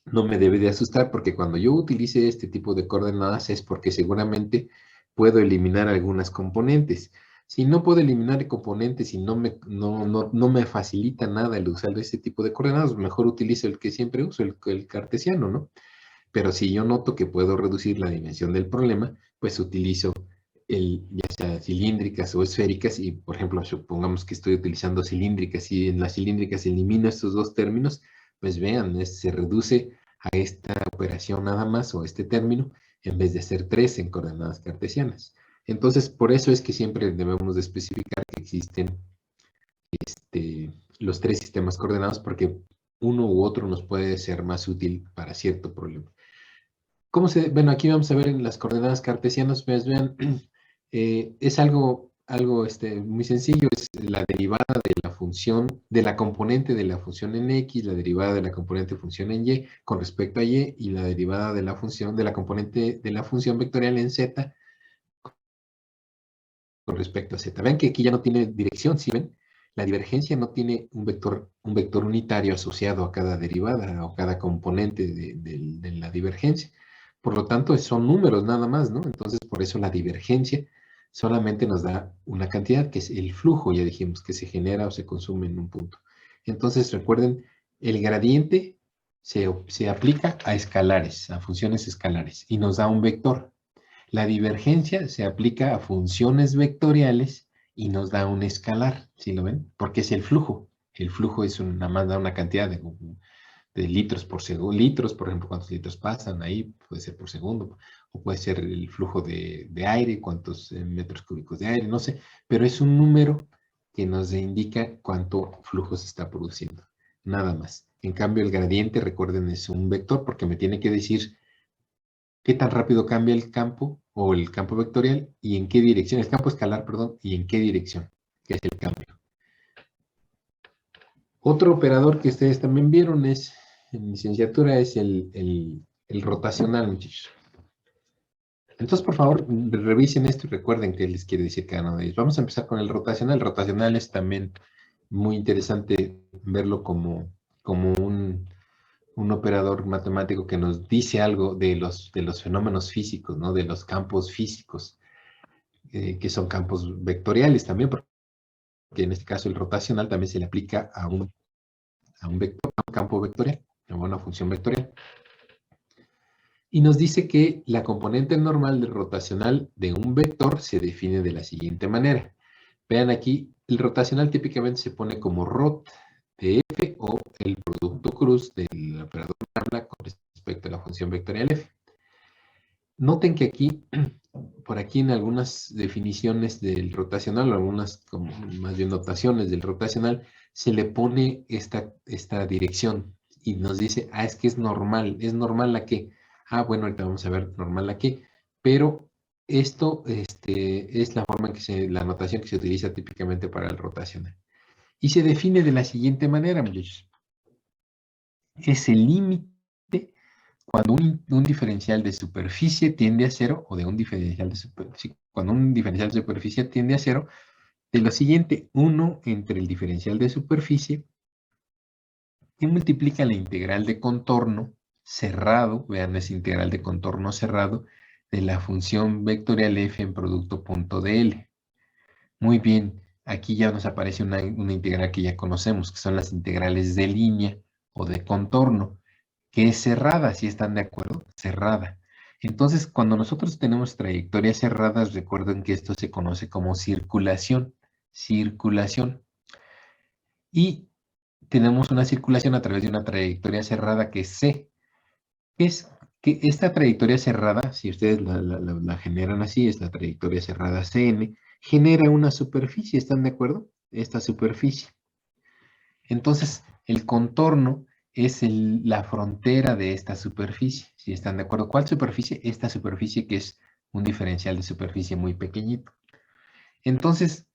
no me debe de asustar porque cuando yo utilice este tipo de coordenadas es porque seguramente puedo eliminar algunas componentes. Si no puedo eliminar componentes y no me facilita nada el usar este tipo de coordenadas, mejor utilizo el que siempre uso, el cartesiano, ¿no? Pero si yo noto que puedo reducir la dimensión del problema, pues utilizo ya sea cilíndricas o esféricas y, por ejemplo, supongamos que estoy utilizando cilíndricas y en las cilíndricas elimino estos dos términos, pues vean, se reduce a esta operación nada más o este término en vez de ser tres en coordenadas cartesianas. Entonces, por eso es que siempre debemos de especificar que existen los tres sistemas coordenados porque uno u otro nos puede ser más útil para cierto problema. Bueno, aquí vamos a ver en las coordenadas cartesianas, pues vean, es algo muy sencillo, es la derivada de la función, de la componente de la función en X, la derivada de la componente de función en Y con respecto a Y la derivada de la función, de la componente de la función vectorial en Z con respecto a Z. Vean que aquí ya no tiene dirección, ¿sí ven? La divergencia no tiene un vector unitario asociado a cada derivada o cada componente de la divergencia. Por lo tanto, son números nada más, ¿no? Entonces, por eso la divergencia solamente nos da una cantidad, que es el flujo, ya dijimos, que se genera o se consume en un punto. Entonces, recuerden, el gradiente se aplica a escalares, a funciones escalares, y nos da un vector. La divergencia se aplica a funciones vectoriales y nos da un escalar, ¿sí lo ven? Porque es el flujo. El flujo es nada más da una cantidad de litros por segundo. Litros, por ejemplo, cuántos litros pasan ahí, puede ser por segundo, o puede ser el flujo de aire, cuántos metros cúbicos de aire, no sé, pero es un número que nos indica cuánto flujo se está produciendo, nada más. En cambio, el gradiente, recuerden, es un vector porque me tiene que decir qué tan rápido cambia el campo o el campo vectorial y en qué dirección, el campo escalar, perdón, y en qué dirección, que es el cambio. Otro operador que ustedes también vieron es, en licenciatura, es el rotacional, muchachos. Entonces, por favor, revisen esto y recuerden qué les quiere decir cada uno de ellos. Vamos a empezar con el rotacional. El rotacional es también muy interesante verlo como un operador matemático que nos dice algo de los fenómenos físicos, ¿no? De los campos físicos, que son campos vectoriales también, porque en este caso el rotacional también se le aplica a un vector, a un campo vectorial, a una función vectorial. Y nos dice que la componente normal del rotacional de un vector se define de la siguiente manera. Vean aquí, el rotacional típicamente se pone como rot de f o el producto cruz del operador tabla con respecto a la función vectorial f. Noten que aquí, por aquí en algunas definiciones del rotacional, o algunas como más bien notaciones del rotacional, se le pone esta dirección y nos dice, es que es normal la que, bueno, ahorita vamos a ver normal la que, pero esto es la forma en que la notación que se utiliza típicamente para el rotacional. Y se define de la siguiente manera, muchachos. Es el límite cuando un diferencial de superficie tiende a cero, o de un diferencial de superficie, cuando un diferencial de superficie tiende a cero, de lo siguiente, 1 entre el diferencial de superficie, que multiplica la integral de contorno cerrado, vean, es integral de contorno cerrado, de la función vectorial f en producto punto de L. Muy bien, aquí ya nos aparece una integral que ya conocemos, que son las integrales de línea o de contorno, que es cerrada, ¿sí están de acuerdo? Cerrada. Entonces, cuando nosotros tenemos trayectorias cerradas, recuerden que esto se conoce como circulación. Circulación. Y tenemos una circulación a través de una trayectoria cerrada que es C. Es que esta trayectoria cerrada, si ustedes la generan así, es la trayectoria cerrada CN, genera una superficie, ¿están de acuerdo? Esta superficie. Entonces, el contorno es la frontera de esta superficie, si están de acuerdo. ¿Cuál superficie? Esta superficie que es un diferencial de superficie muy pequeñito. Entonces,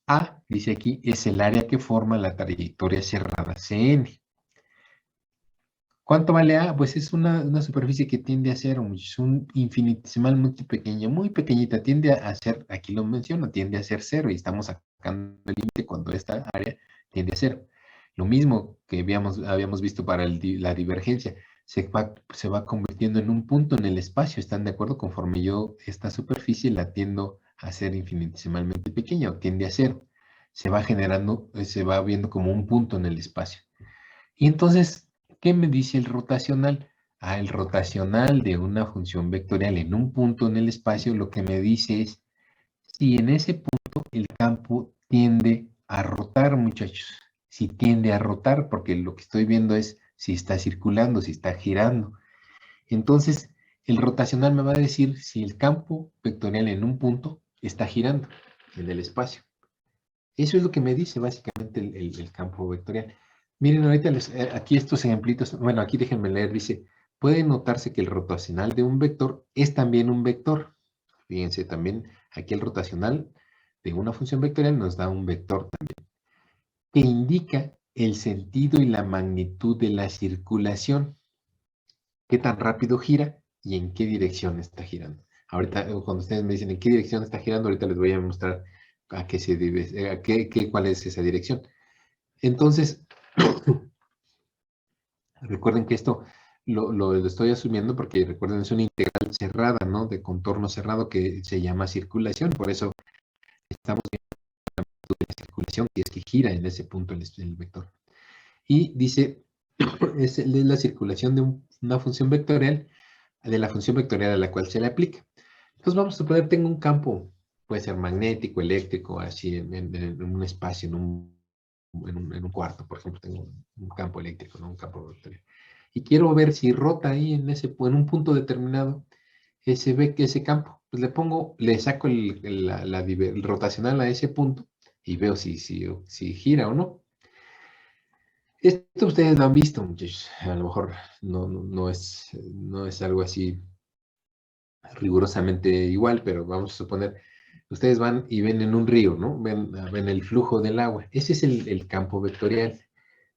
A, dice aquí, es el área que forma la trayectoria cerrada CN. ¿Cuánto vale A? Pues es una superficie que tiende a ser un infinitesimal muy pequeñita, tiende a ser, aquí lo menciono, tiende a ser cero y estamos sacando el límite cuando esta área tiende a cero. Lo mismo que habíamos visto para la divergencia, se va convirtiendo en un punto en el espacio, ¿están de acuerdo? Conforme yo esta superficie la tiendo a ser infinitesimalmente pequeña o tiende a cero, se va generando, se va viendo como un punto en el espacio. Y entonces, ¿qué me dice el rotacional? El rotacional de una función vectorial en un punto en el espacio lo que me dice es si en ese punto el campo tiende a rotar, muchachos. Si tiende a rotar, porque lo que estoy viendo es si está circulando, si está girando. Entonces, el rotacional me va a decir si el campo vectorial en un punto está girando en el espacio. Eso es lo que me dice básicamente el campo vectorial. Miren, ahorita aquí estos ejemplitos, bueno, aquí déjenme leer, dice, puede notarse que el rotacional de un vector es también un vector. Fíjense, también aquí el rotacional de una función vectorial nos da un vector también, que indica el sentido y la magnitud de la circulación, qué tan rápido gira y en qué dirección está girando. Ahorita, cuando ustedes me dicen en qué dirección está girando, ahorita les voy a mostrar a qué se debe, cuál es esa dirección. Entonces, recuerden que esto lo estoy asumiendo porque recuerden es una integral cerrada, ¿no? De contorno cerrado que se llama circulación, por eso estamos viendo la circulación que es que gira en ese punto el vector. Y dice, es la circulación de una función vectorial, de la función vectorial a la cual se le aplica. Entonces vamos a suponer tengo un campo, puede ser magnético, eléctrico, así en un espacio, en un cuarto, por ejemplo, tengo un campo eléctrico, ¿no? Un campo vectorial. Y quiero ver si rota ahí en un punto determinado ese campo. Pues le saco el rotacional a ese punto y veo si gira o no. Esto ustedes lo han visto, muchachos. A lo mejor no es algo así rigurosamente igual, pero vamos a suponer, ustedes van y ven en un río, ¿no? Ven el flujo del agua. Ese es el campo vectorial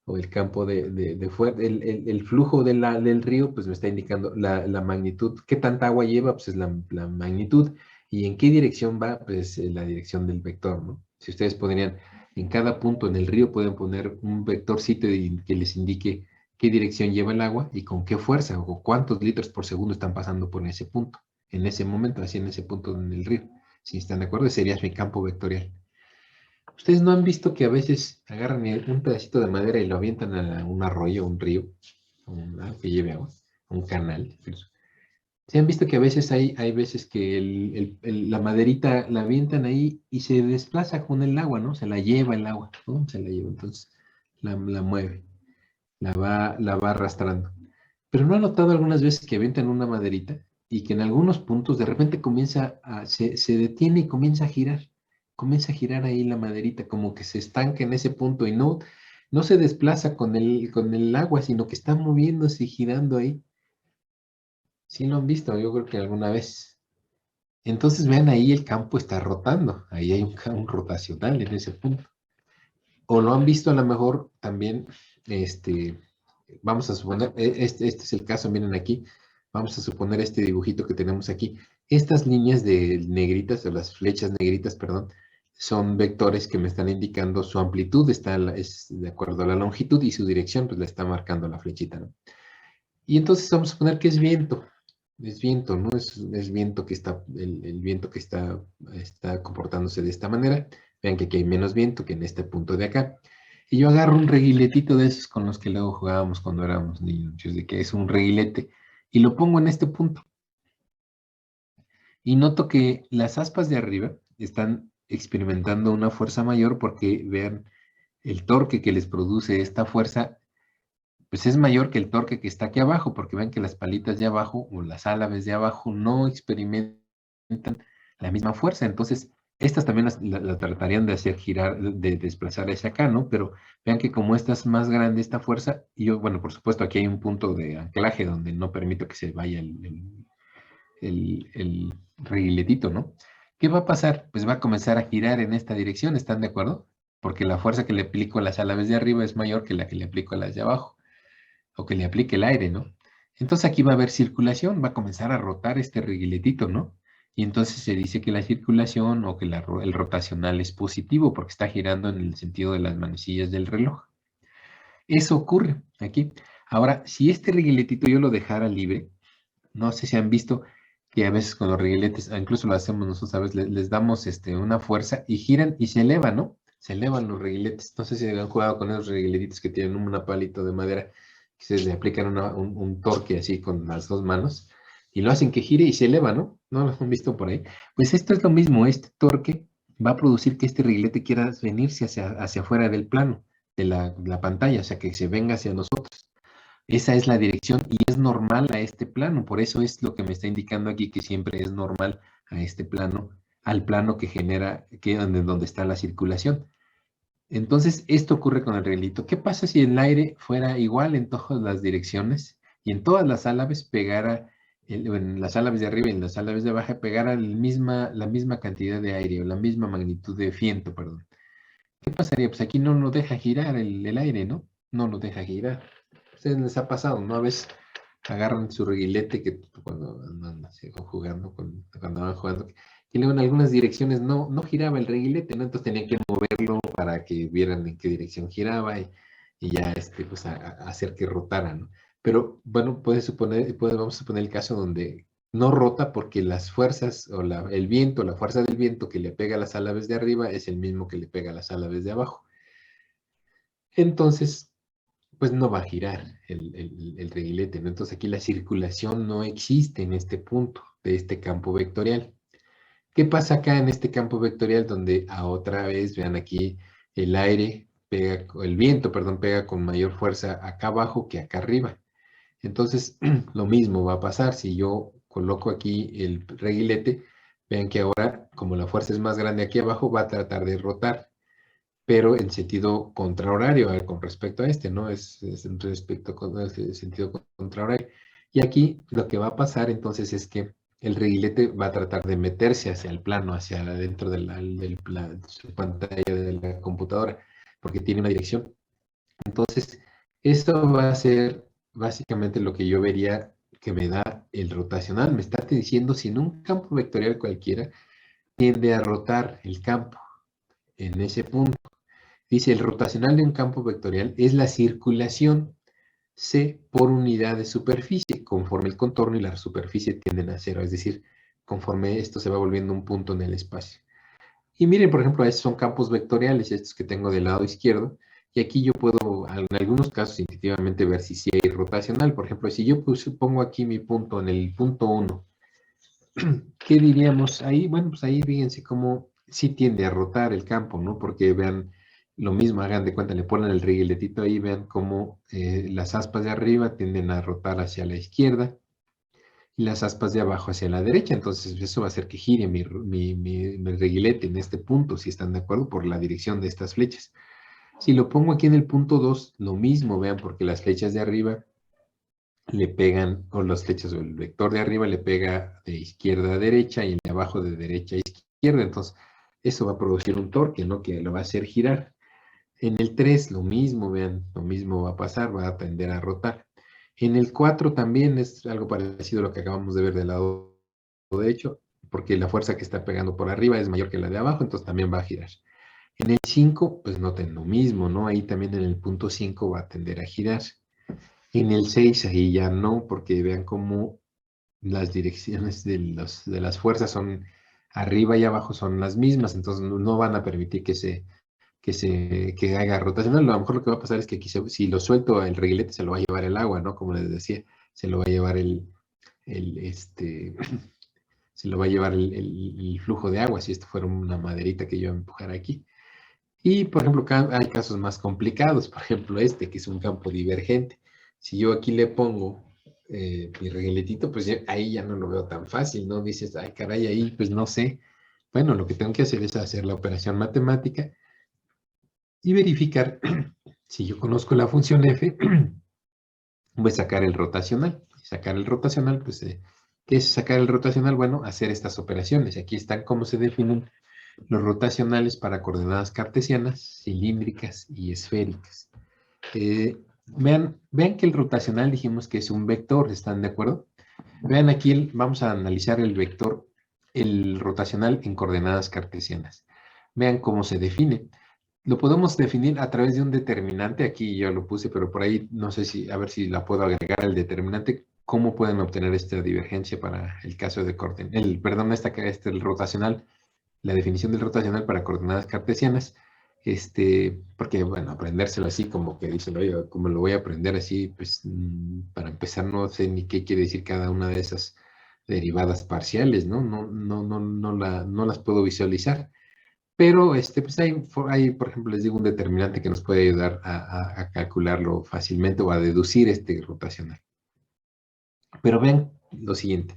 o el campo de fuerza. El flujo del río, pues me está indicando la magnitud. ¿Qué tanta agua lleva? Pues es la magnitud. ¿Y en qué dirección va? Pues la dirección del vector, ¿no? Si ustedes podrían, en cada punto en el río pueden poner un vectorcito que les indique qué dirección lleva el agua y con qué fuerza o cuántos litros por segundo están pasando por ese punto, en ese momento, así en ese punto en el río. Si están de acuerdo, sería mi campo vectorial. ¿Ustedes no han visto que a veces agarran un pedacito de madera y lo avientan a un arroyo, un río, algo que lleve agua, un canal? Incluso? ¿Se han visto que a veces hay veces que la maderita la avientan ahí y se desplaza con el agua, ¿no? Se la lleva el agua, ¿no? Se la lleva, entonces la mueve, la va arrastrando. Pero ¿no han notado algunas veces que avientan una maderita y que en algunos puntos de repente se detiene y comienza a girar? Comienza a girar ahí la maderita, como que se estanca en ese punto y no se desplaza con el agua, sino que está moviéndose y girando ahí. Sí lo han visto, yo creo que alguna vez. Entonces vean ahí el campo está rotando, ahí hay un rotacional en ese punto. O lo han visto a lo mejor también, vamos a suponer, este es el caso, miren aquí, vamos a suponer este dibujito que tenemos aquí. Estas líneas de negritas, o las flechas negritas, perdón, son vectores que me están indicando su amplitud, es de acuerdo a la longitud y su dirección, pues la está marcando la flechita, ¿no? Y entonces vamos a suponer que es viento, ¿no? Es viento que el viento que está comportándose de esta manera. Vean que aquí hay menos viento que en este punto de acá. Y yo agarro un reguiletito de esos con los que luego jugábamos cuando éramos niños, de que es un reguilete, y lo pongo en este punto. Y noto que las aspas de arriba están experimentando una fuerza mayor porque vean el torque que les produce esta fuerza, pues es mayor que el torque que está aquí abajo, porque ven que las palitas de abajo o las álabes de abajo no experimentan la misma fuerza. Entonces, estas también la tratarían de hacer girar, de desplazar hacia acá, ¿no? Pero vean que como esta es más grande esta fuerza, y yo, bueno, por supuesto, aquí hay un punto de anclaje donde no permito que se vaya el reguiletito, ¿no? ¿Qué va a pasar? Pues va a comenzar a girar en esta dirección, ¿están de acuerdo? Porque la fuerza que le aplico a las álabes de arriba es mayor que la que le aplico a las de abajo, o que le aplique el aire, ¿no? Entonces aquí va a haber circulación, va a comenzar a rotar este reguiletito, ¿no? Y entonces se dice que la circulación o que el rotacional es positivo porque está girando en el sentido de las manecillas del reloj. Eso ocurre aquí. Ahora, si este reguiletito yo lo dejara libre, no sé si han visto que a veces con los reguiletes, incluso lo hacemos nosotros, a veces les damos una fuerza y giran y se elevan, ¿no? Se elevan los reguiletes. No sé si han jugado con esos reguiletitos que tienen un palito de madera que se le aplican un torque así con las dos manos y lo hacen que gire y se eleva, ¿no? ¿No lo han visto por ahí? Pues esto es lo mismo, este torque va a producir que este reguilete quiera venirse hacia afuera del plano, de la pantalla, o sea, que se venga hacia nosotros. Esa es la dirección y es normal a este plano. Por eso es lo que me está indicando aquí que siempre es normal a este plano, al plano que genera, donde está la circulación. Entonces, esto ocurre con el reguilito. ¿Qué pasa si el aire fuera igual en todas las direcciones y en todas las álabes pegara, en las álabes de arriba y en las álabes de abajo pegara la misma cantidad de aire o la misma magnitud de viento, perdón? ¿Qué pasaría? Pues aquí no nos deja girar el aire, ¿no? No nos deja girar. A ustedes les ha pasado, ¿no? A veces agarran su reguilete que cuando andan así, jugando, cuando van jugando, y luego en algunas direcciones no giraba el reguilete, ¿no? Entonces tenían que moverlo para que vieran en qué dirección giraba y ya pues hacer que rotara, ¿no? Pero bueno, vamos a suponer el caso donde no rota porque las fuerzas o el viento, la fuerza del viento que le pega a las álabes de arriba es el mismo que le pega a las álabes de abajo. Entonces, pues no va a girar el reguilete, ¿no? Entonces aquí la circulación no existe en este punto de este campo vectorial. ¿Qué pasa acá en este campo vectorial donde otra vez, vean aquí, el viento, perdón, pega con mayor fuerza acá abajo que acá arriba? Entonces, lo mismo va a pasar si yo coloco aquí el reguilete, vean que ahora, como la fuerza es más grande aquí abajo, va a tratar de rotar, pero en sentido contrahorario con respecto a ¿no? Es en sentido contrahorario. Y aquí lo que va a pasar entonces es que el reguilete va a tratar de meterse hacia el plano, hacia adentro de su pantalla de la computadora, porque tiene una dirección. Entonces, esto va a ser básicamente lo que yo vería que me da el rotacional. Me está diciendo si en un campo vectorial cualquiera tiende a rotar el campo en ese punto. Dice, el rotacional de un campo vectorial es la circulación C por unidad de superficie, conforme el contorno y la superficie tienden a cero, es decir, conforme esto se va volviendo un punto en el espacio. Y miren, por ejemplo, estos son campos vectoriales, estos que tengo del lado izquierdo, y aquí yo puedo, en algunos casos, intuitivamente ver si sí hay rotacional. Por ejemplo, si yo pongo aquí mi punto en el punto 1, ¿qué diríamos ahí? Bueno, pues ahí fíjense cómo sí tiende a rotar el campo, ¿no? Porque vean, lo mismo, hagan de cuenta, le ponen el rigueletito ahí, vean cómo las aspas de arriba tienden a rotar hacia la izquierda y las aspas de abajo hacia la derecha. Entonces eso va a hacer que gire mi reguilete en este punto, si están de acuerdo, por la dirección de estas flechas. Si lo pongo aquí en el punto 2, lo mismo, vean, porque las flechas de arriba le pegan, o las flechas, o el vector de arriba le pega de izquierda a derecha y el de abajo de derecha a izquierda. Entonces, eso va a producir un torque, ¿no? Que lo va a hacer girar. En el 3, lo mismo, vean, lo mismo va a pasar, va a tender a rotar. En el 4 también es algo parecido a lo que acabamos de ver del lado derecho, porque la fuerza que está pegando por arriba es mayor que la de abajo, entonces también va a girar. En el 5, pues noten lo mismo, ¿no? Ahí también en el punto 5 va a tender a girar. En el 6 ahí ya no, porque vean cómo las direcciones de las fuerzas son arriba y abajo son las mismas, entonces no van a permitir que haga rotación. A lo mejor lo que va a pasar es que aquí si lo suelto el reguilete se lo va a llevar el agua, ¿no? Como les decía, se lo va a llevar se lo va a llevar el flujo de agua, si esto fuera una maderita que yo empujara aquí. Y, por ejemplo, hay casos más complicados, por ejemplo, este, que es un campo divergente. Si yo aquí le pongo mi reguiletito, pues ahí ya no lo veo tan fácil, ¿no? Dices, ay, caray, ahí pues no sé. Bueno, lo que tengo que hacer es hacer la operación matemática y verificar si yo conozco la función f, voy a sacar el rotacional. Sacar el rotacional, pues, ¿qué es sacar el rotacional? Bueno, hacer estas operaciones. Aquí están cómo se definen los rotacionales para coordenadas cartesianas, cilíndricas y esféricas. Vean que el rotacional dijimos que es un vector, ¿están de acuerdo? Vean aquí, vamos a analizar el vector, el rotacional en coordenadas cartesianas. Vean cómo se define. Lo podemos definir a través de un determinante, aquí yo lo puse, pero por ahí no sé si, a ver si la puedo agregar al determinante. ¿Cómo pueden obtener esta divergencia para el caso de perdón, el rotacional, la definición del rotacional para coordenadas cartesianas? Porque, bueno, aprendérselo así como que dicen, oye, como lo voy a aprender así, pues para empezar no sé ni qué quiere decir cada una de esas derivadas parciales, ¿no? No las puedo visualizar. Pero pues hay, por ejemplo, les digo un determinante que nos puede ayudar a calcularlo fácilmente o a deducir este rotacional. Pero vean lo siguiente.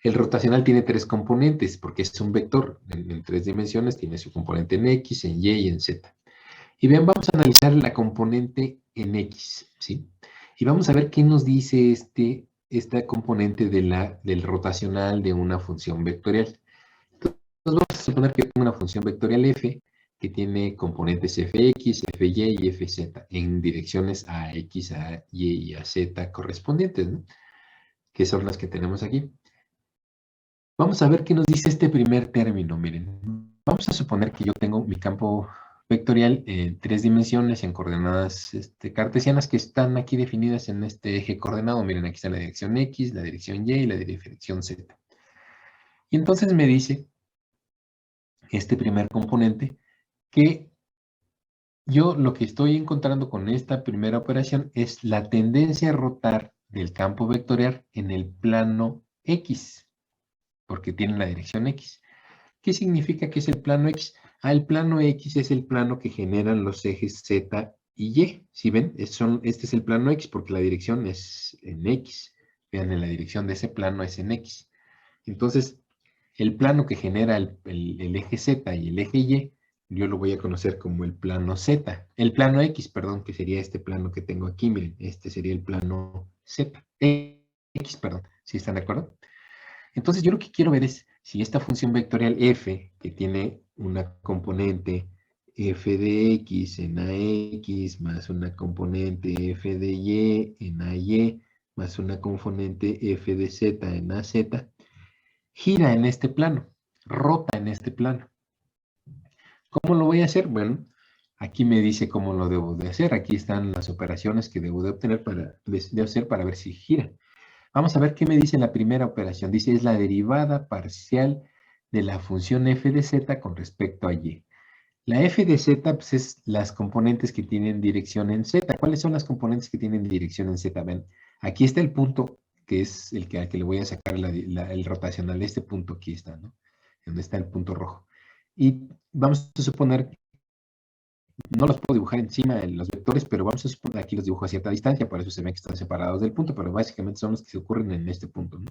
El rotacional tiene tres componentes porque es un vector en 3 dimensiones, tiene su componente en X, en Y y en Z. Y vean, vamos a analizar la componente en X, ¿sí? Y vamos a ver qué nos dice esta componente del rotacional de una función vectorial. Entonces vamos a suponer que tengo una función vectorial f que tiene componentes fx, fy y fz en direcciones a x, a y y a z correspondientes, ¿no? Que son las que tenemos aquí. Vamos a ver qué nos dice este primer término, miren. Vamos a suponer que yo tengo mi campo vectorial en 3 dimensiones en coordenadas cartesianas que están aquí definidas en este eje coordenado. Miren, aquí está la dirección x, la dirección y la dirección z. Y entonces me dice este primer componente que yo lo que estoy encontrando con esta primera operación es la tendencia a rotar del campo vectorial en el plano X, porque tiene la dirección X. ¿Qué significa que es el plano X? El plano X es el plano que generan los ejes Z y Y. ¿Sí ven? Este es el plano X porque la dirección es en X. Vean, en la dirección de ese plano es en X. Entonces, el plano que genera el eje Z y el eje Y, yo lo voy a conocer como el plano Z. El plano X, perdón, que sería este plano que tengo aquí. Miren, este sería el plano Z. X, perdón. ¿Sí están de acuerdo? Entonces yo lo que quiero ver es si esta función vectorial f, que tiene una componente f de x en ax más una componente f de y en ay más una componente f de z en az, gira en este plano, rota en este plano. ¿Cómo lo voy a hacer? Bueno, aquí me dice cómo lo debo de hacer. Aquí están las operaciones que debo de obtener de hacer para ver si gira. Vamos a ver qué me dice la primera operación. Dice, es la derivada parcial de la función f de z con respecto a y. La f de z pues, es las componentes que tienen dirección en z. ¿Cuáles son las componentes que tienen dirección en z? Ven, aquí está el punto que es el que, al que le voy a sacar el rotacional. Este punto aquí está, ¿no? Donde está el punto rojo. Y vamos a suponer, no los puedo dibujar encima de los vectores, pero vamos a suponer aquí los dibujo a cierta distancia, por eso se ven que están separados del punto, pero básicamente son los que se ocurren en este punto, ¿no?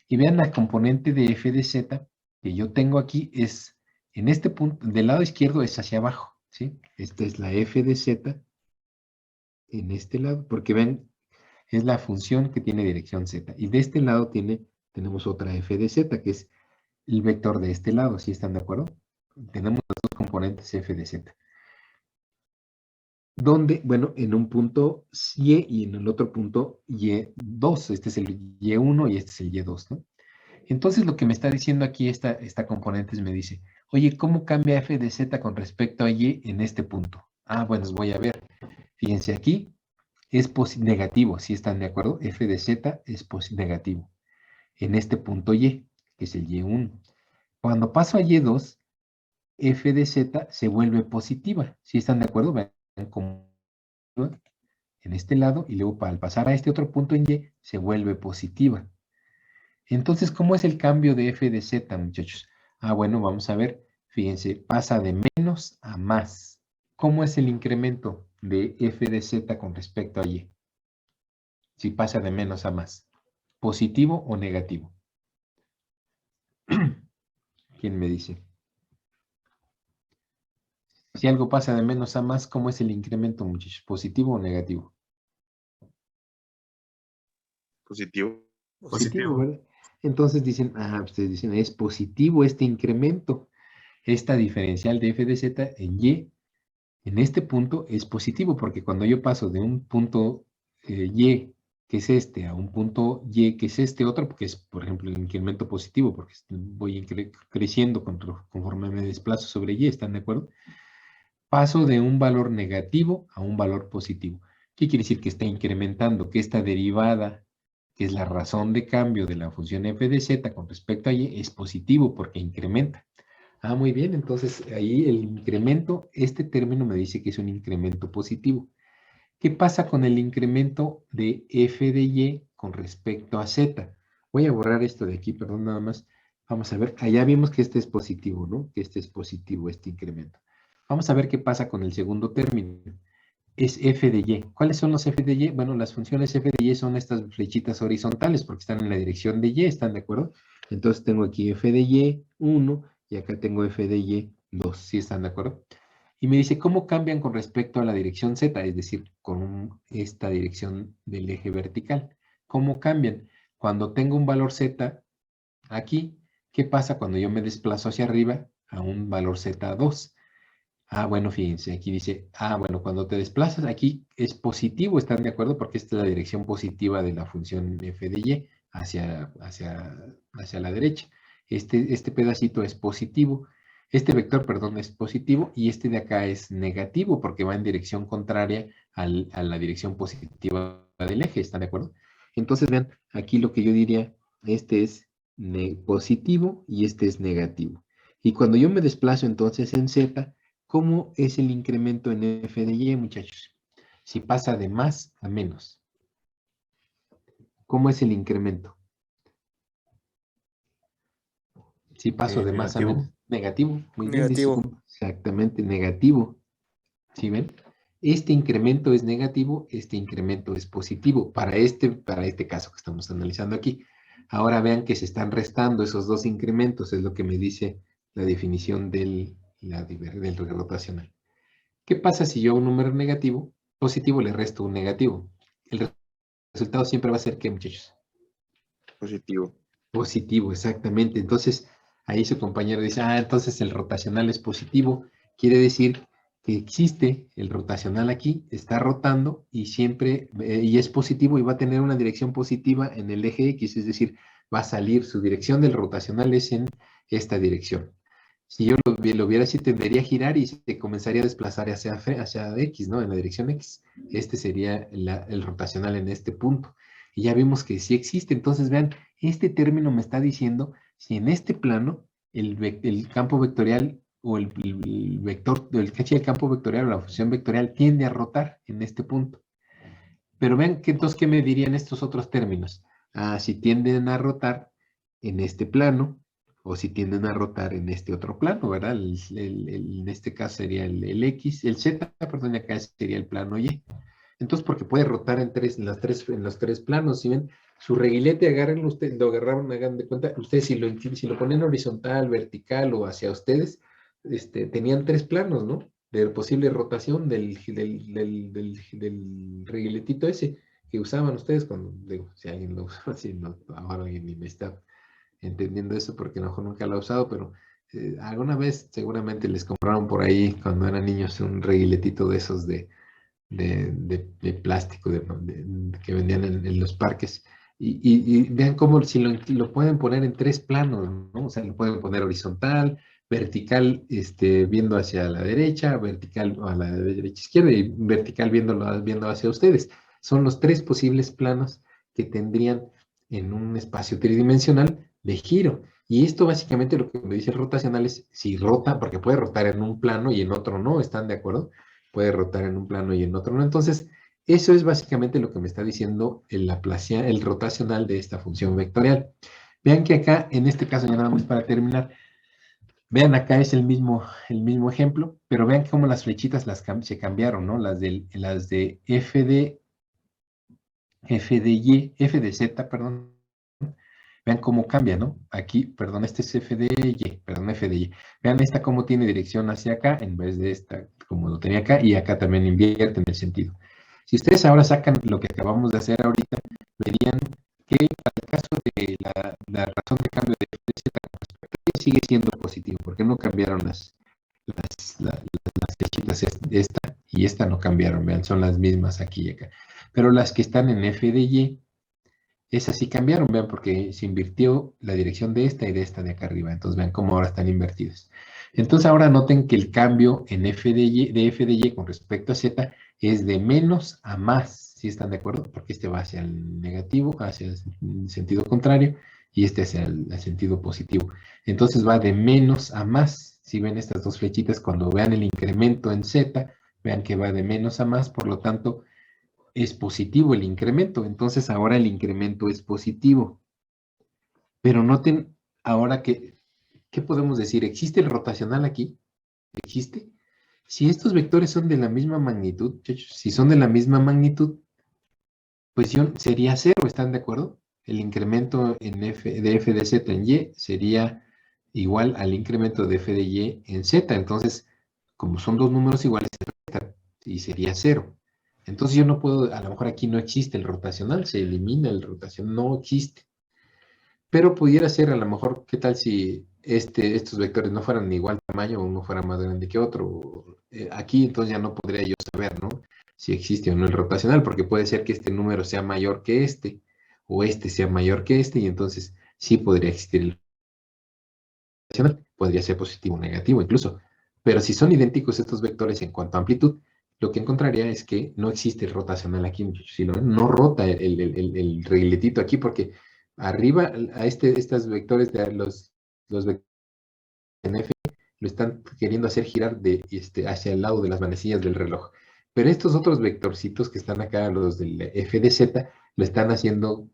Y vean la componente de f de z que yo tengo aquí es, en este punto, del lado izquierdo es hacia abajo, ¿sí? Esta es la f de z en este lado, porque ven, es la función que tiene dirección z. Y de este lado tenemos otra f de z, que es el vector de este lado, ¿sí están de acuerdo? Tenemos las dos componentes f de z. Donde, bueno, en un punto y en el otro punto y2. Este es el y1 y este es el y2, ¿no? Entonces lo que me está diciendo aquí esta componente me dice, oye, ¿cómo cambia f de z con respecto a y en este punto? Ah, bueno, os voy a ver. Fíjense aquí, es negativo, ¿sí están de acuerdo? F de z es negativo en este punto y, que es el y1. Cuando paso a y2, f de z se vuelve positiva, ¿sí están de acuerdo? Vean cómo en este lado y luego al pasar a este otro punto en y se vuelve positiva. Entonces, ¿cómo es el cambio de f de z, muchachos? Ah, bueno, vamos a ver. Fíjense, pasa de menos a más. ¿Cómo es el incremento de f de z con respecto a y? Si pasa de menos a más. ¿Positivo o negativo? ¿Quién me dice? Si algo pasa de menos a más, ¿cómo es el incremento, muchachos? ¿Positivo o negativo? Positivo. Positivo, ¿verdad? Entonces dicen, ustedes dicen, es positivo este incremento. Esta diferencial de f de z en y, en este punto es positivo, porque cuando yo paso de un punto y, que es este, a un punto y, que es este otro, porque es, por ejemplo, el incremento positivo, porque voy creciendo conforme me desplazo sobre y, ¿están de acuerdo? Paso de un valor negativo a un valor positivo. ¿Qué quiere decir? Que está incrementando, que esta derivada, que es la razón de cambio de la función f de z con respecto a y, es positivo porque incrementa. Ah, muy bien, entonces ahí el incremento, este término me dice que es un incremento positivo. ¿Qué pasa con el incremento de f de y con respecto a z? Voy a borrar esto de aquí, perdón, nada más. Vamos a ver, allá vimos que este es positivo, ¿no? Que este es positivo, este incremento. Vamos a ver qué pasa con el segundo término. Es f de y. ¿Cuáles son los f de y? Bueno, las funciones f de y son estas flechitas horizontales porque están en la dirección de y, ¿están de acuerdo? Entonces tengo aquí f de y1 y acá tengo f de y2, ¿sí están de acuerdo? Y me dice, ¿cómo cambian con respecto a la dirección z? Es decir, con esta dirección del eje vertical. ¿Cómo cambian? Cuando tengo un valor z aquí, ¿qué pasa cuando yo me desplazo hacia arriba a un valor z2? Ah, bueno, fíjense, aquí dice, bueno, cuando te desplazas aquí es positivo, ¿están de acuerdo? Porque esta es la dirección positiva de la función f de y hacia la derecha. Este pedacito es positivo, este vector, perdón, es positivo y este de acá es negativo porque va en dirección contraria a la dirección positiva del eje, ¿están de acuerdo? Entonces, vean, aquí lo que yo diría, este es positivo y este es negativo. Y cuando yo me desplazo entonces en z, ¿cómo es el incremento en f de y, muchachos? Si pasa de más a menos. ¿Cómo es el incremento? Si paso de más a Negativo. menos. Negativo. Muy bien, dice. Negativo. Exactamente, negativo. ¿Sí ven? Este incremento es negativo, este incremento es positivo para este caso que estamos analizando aquí. Ahora vean que se están restando esos dos incrementos, es lo que me dice la definición del rotacional. ¿Qué pasa si yo a un número negativo, positivo, le resto un negativo? El resultado siempre va a ser ¿qué, muchachos? Positivo. Positivo, exactamente. Entonces, ahí su compañero dice, entonces el rotacional es positivo. Quiere decir que existe el rotacional aquí, está rotando y siempre, y es positivo y va a tener una dirección positiva en el eje X, es decir, va a salir, su dirección del rotacional es en esta dirección. Si yo lo viera así, tendería a girar y se comenzaría a desplazar hacia X, ¿no? En la dirección X. Este sería el rotacional en este punto. Y ya vimos que sí existe. Entonces, vean, este término me está diciendo si en este plano el campo vectorial o el vector, el campo vectorial o la función vectorial tiende a rotar en este punto. Pero vean que entonces, ¿qué me dirían estos otros términos? Si tienden a rotar en este plano o si tienden a rotar en este otro plano, ¿verdad? En este caso sería el X, el Z, perdón, y acá sería el plano Y. Entonces, porque puede rotar en los tres planos. Si ven, su reguilete, agárrenlo ustedes, lo agarraron, hagan de cuenta, ustedes si lo ponen horizontal, vertical o hacia ustedes, tenían tres planos, ¿no? De posible rotación del reguiletito ese que usaban ustedes cuando, digo, si alguien lo usa, si no, ahora alguien ni me está entendiendo eso porque a lo mejor nunca lo ha usado, pero alguna vez seguramente les compraron por ahí cuando eran niños un reguiletito de esos de plástico que vendían en los parques. Y vean cómo si lo pueden poner en tres planos, ¿no? O sea, lo pueden poner horizontal, vertical, viendo hacia la derecha, vertical a la derecha izquierda y vertical viendo hacia ustedes. Son los tres posibles planos que tendrían en un espacio tridimensional de giro. Y esto básicamente lo que me dice el rotacional es si rota, porque puede rotar en un plano y en otro no, ¿están de acuerdo? Puede rotar en un plano y en otro no. Entonces, eso es básicamente lo que me está diciendo el rotacional de esta función vectorial. Vean que acá, en este caso, ya nada más para terminar, vean acá es el mismo ejemplo, pero vean cómo las flechitas se cambiaron, ¿no? Las de F de Z, perdón. Vean cómo cambia, ¿no? Aquí, perdón, este es F de Y, perdón, F de Y. Vean esta cómo tiene dirección hacia acá en vez de esta, como lo tenía acá, y acá también invierte en el sentido. Si ustedes ahora sacan lo que acabamos de hacer ahorita, verían que para el caso de la razón de cambio de F de Z con respecto a Y sigue siendo positivo, porque no cambiaron las flechitas, esta y esta no cambiaron, vean, son las mismas aquí y acá. Pero las que están en F de Y, esas sí cambiaron, vean, porque se invirtió la dirección de esta y de esta de acá arriba. Entonces vean cómo ahora están invertidas. Entonces ahora noten que el cambio en F de Y con respecto a Z es de menos a más. ¿Sí están de acuerdo? Porque este va hacia el negativo, hacia el sentido contrario, y este hacia el sentido positivo. Entonces va de menos a más. Si ven estas dos flechitas, cuando vean el incremento en Z, vean que va de menos a más, por lo tanto, es positivo el incremento. Entonces ahora el incremento es positivo. Pero noten ahora ¿qué podemos decir? ¿Existe el rotacional aquí? ¿Existe? Si estos vectores son de la misma magnitud, muchachos, si son de la misma magnitud, pues sería cero, ¿están de acuerdo? El incremento de f de z en y sería igual al incremento de f de y en z. Entonces, como son dos números iguales, y sería cero. Entonces yo no puedo, a lo mejor aquí no existe el rotacional, se elimina el rotacional, no existe. Pero pudiera ser a lo mejor, ¿qué tal si estos vectores no fueran de igual tamaño o uno fuera más grande que otro? Aquí entonces ya no podría yo saber, ¿no? Si existe o no el rotacional, porque puede ser que este número sea mayor que o este sea mayor que y entonces sí podría existir el rotacional. Podría ser positivo o negativo incluso. Pero si son idénticos estos vectores en cuanto a amplitud, lo que encontraría es que no existe el rotacional aquí, muchachos. Si lo ven, no rota el reguiletito aquí porque arriba a estos vectores de los vectores en F lo están queriendo hacer girar hacia el lado de las manecillas del reloj. Pero estos otros vectorcitos que están acá, los del F de Z, lo están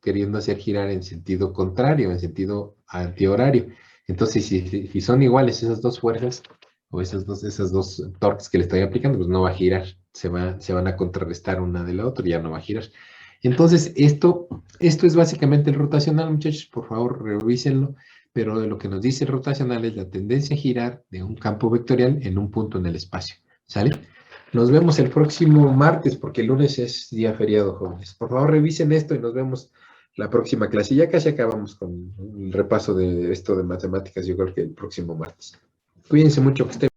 queriendo hacer girar en sentido contrario, en sentido antihorario. Entonces, si son iguales esas dos fuerzas, o esas dos torques que le estoy aplicando, pues no va a girar, se van a contrarrestar una de la otra y ya no va a girar. Entonces, esto es básicamente el rotacional, muchachos, por favor, revísenlo, pero de lo que nos dice el rotacional es la tendencia a girar de un campo vectorial en un punto en el espacio, ¿sale? Nos vemos el próximo martes, porque el lunes es día feriado, jóvenes. Por favor, revisen esto y nos vemos la próxima clase. Ya casi acabamos con el repaso de esto de matemáticas, yo creo que el próximo martes. Cuídense mucho, que estén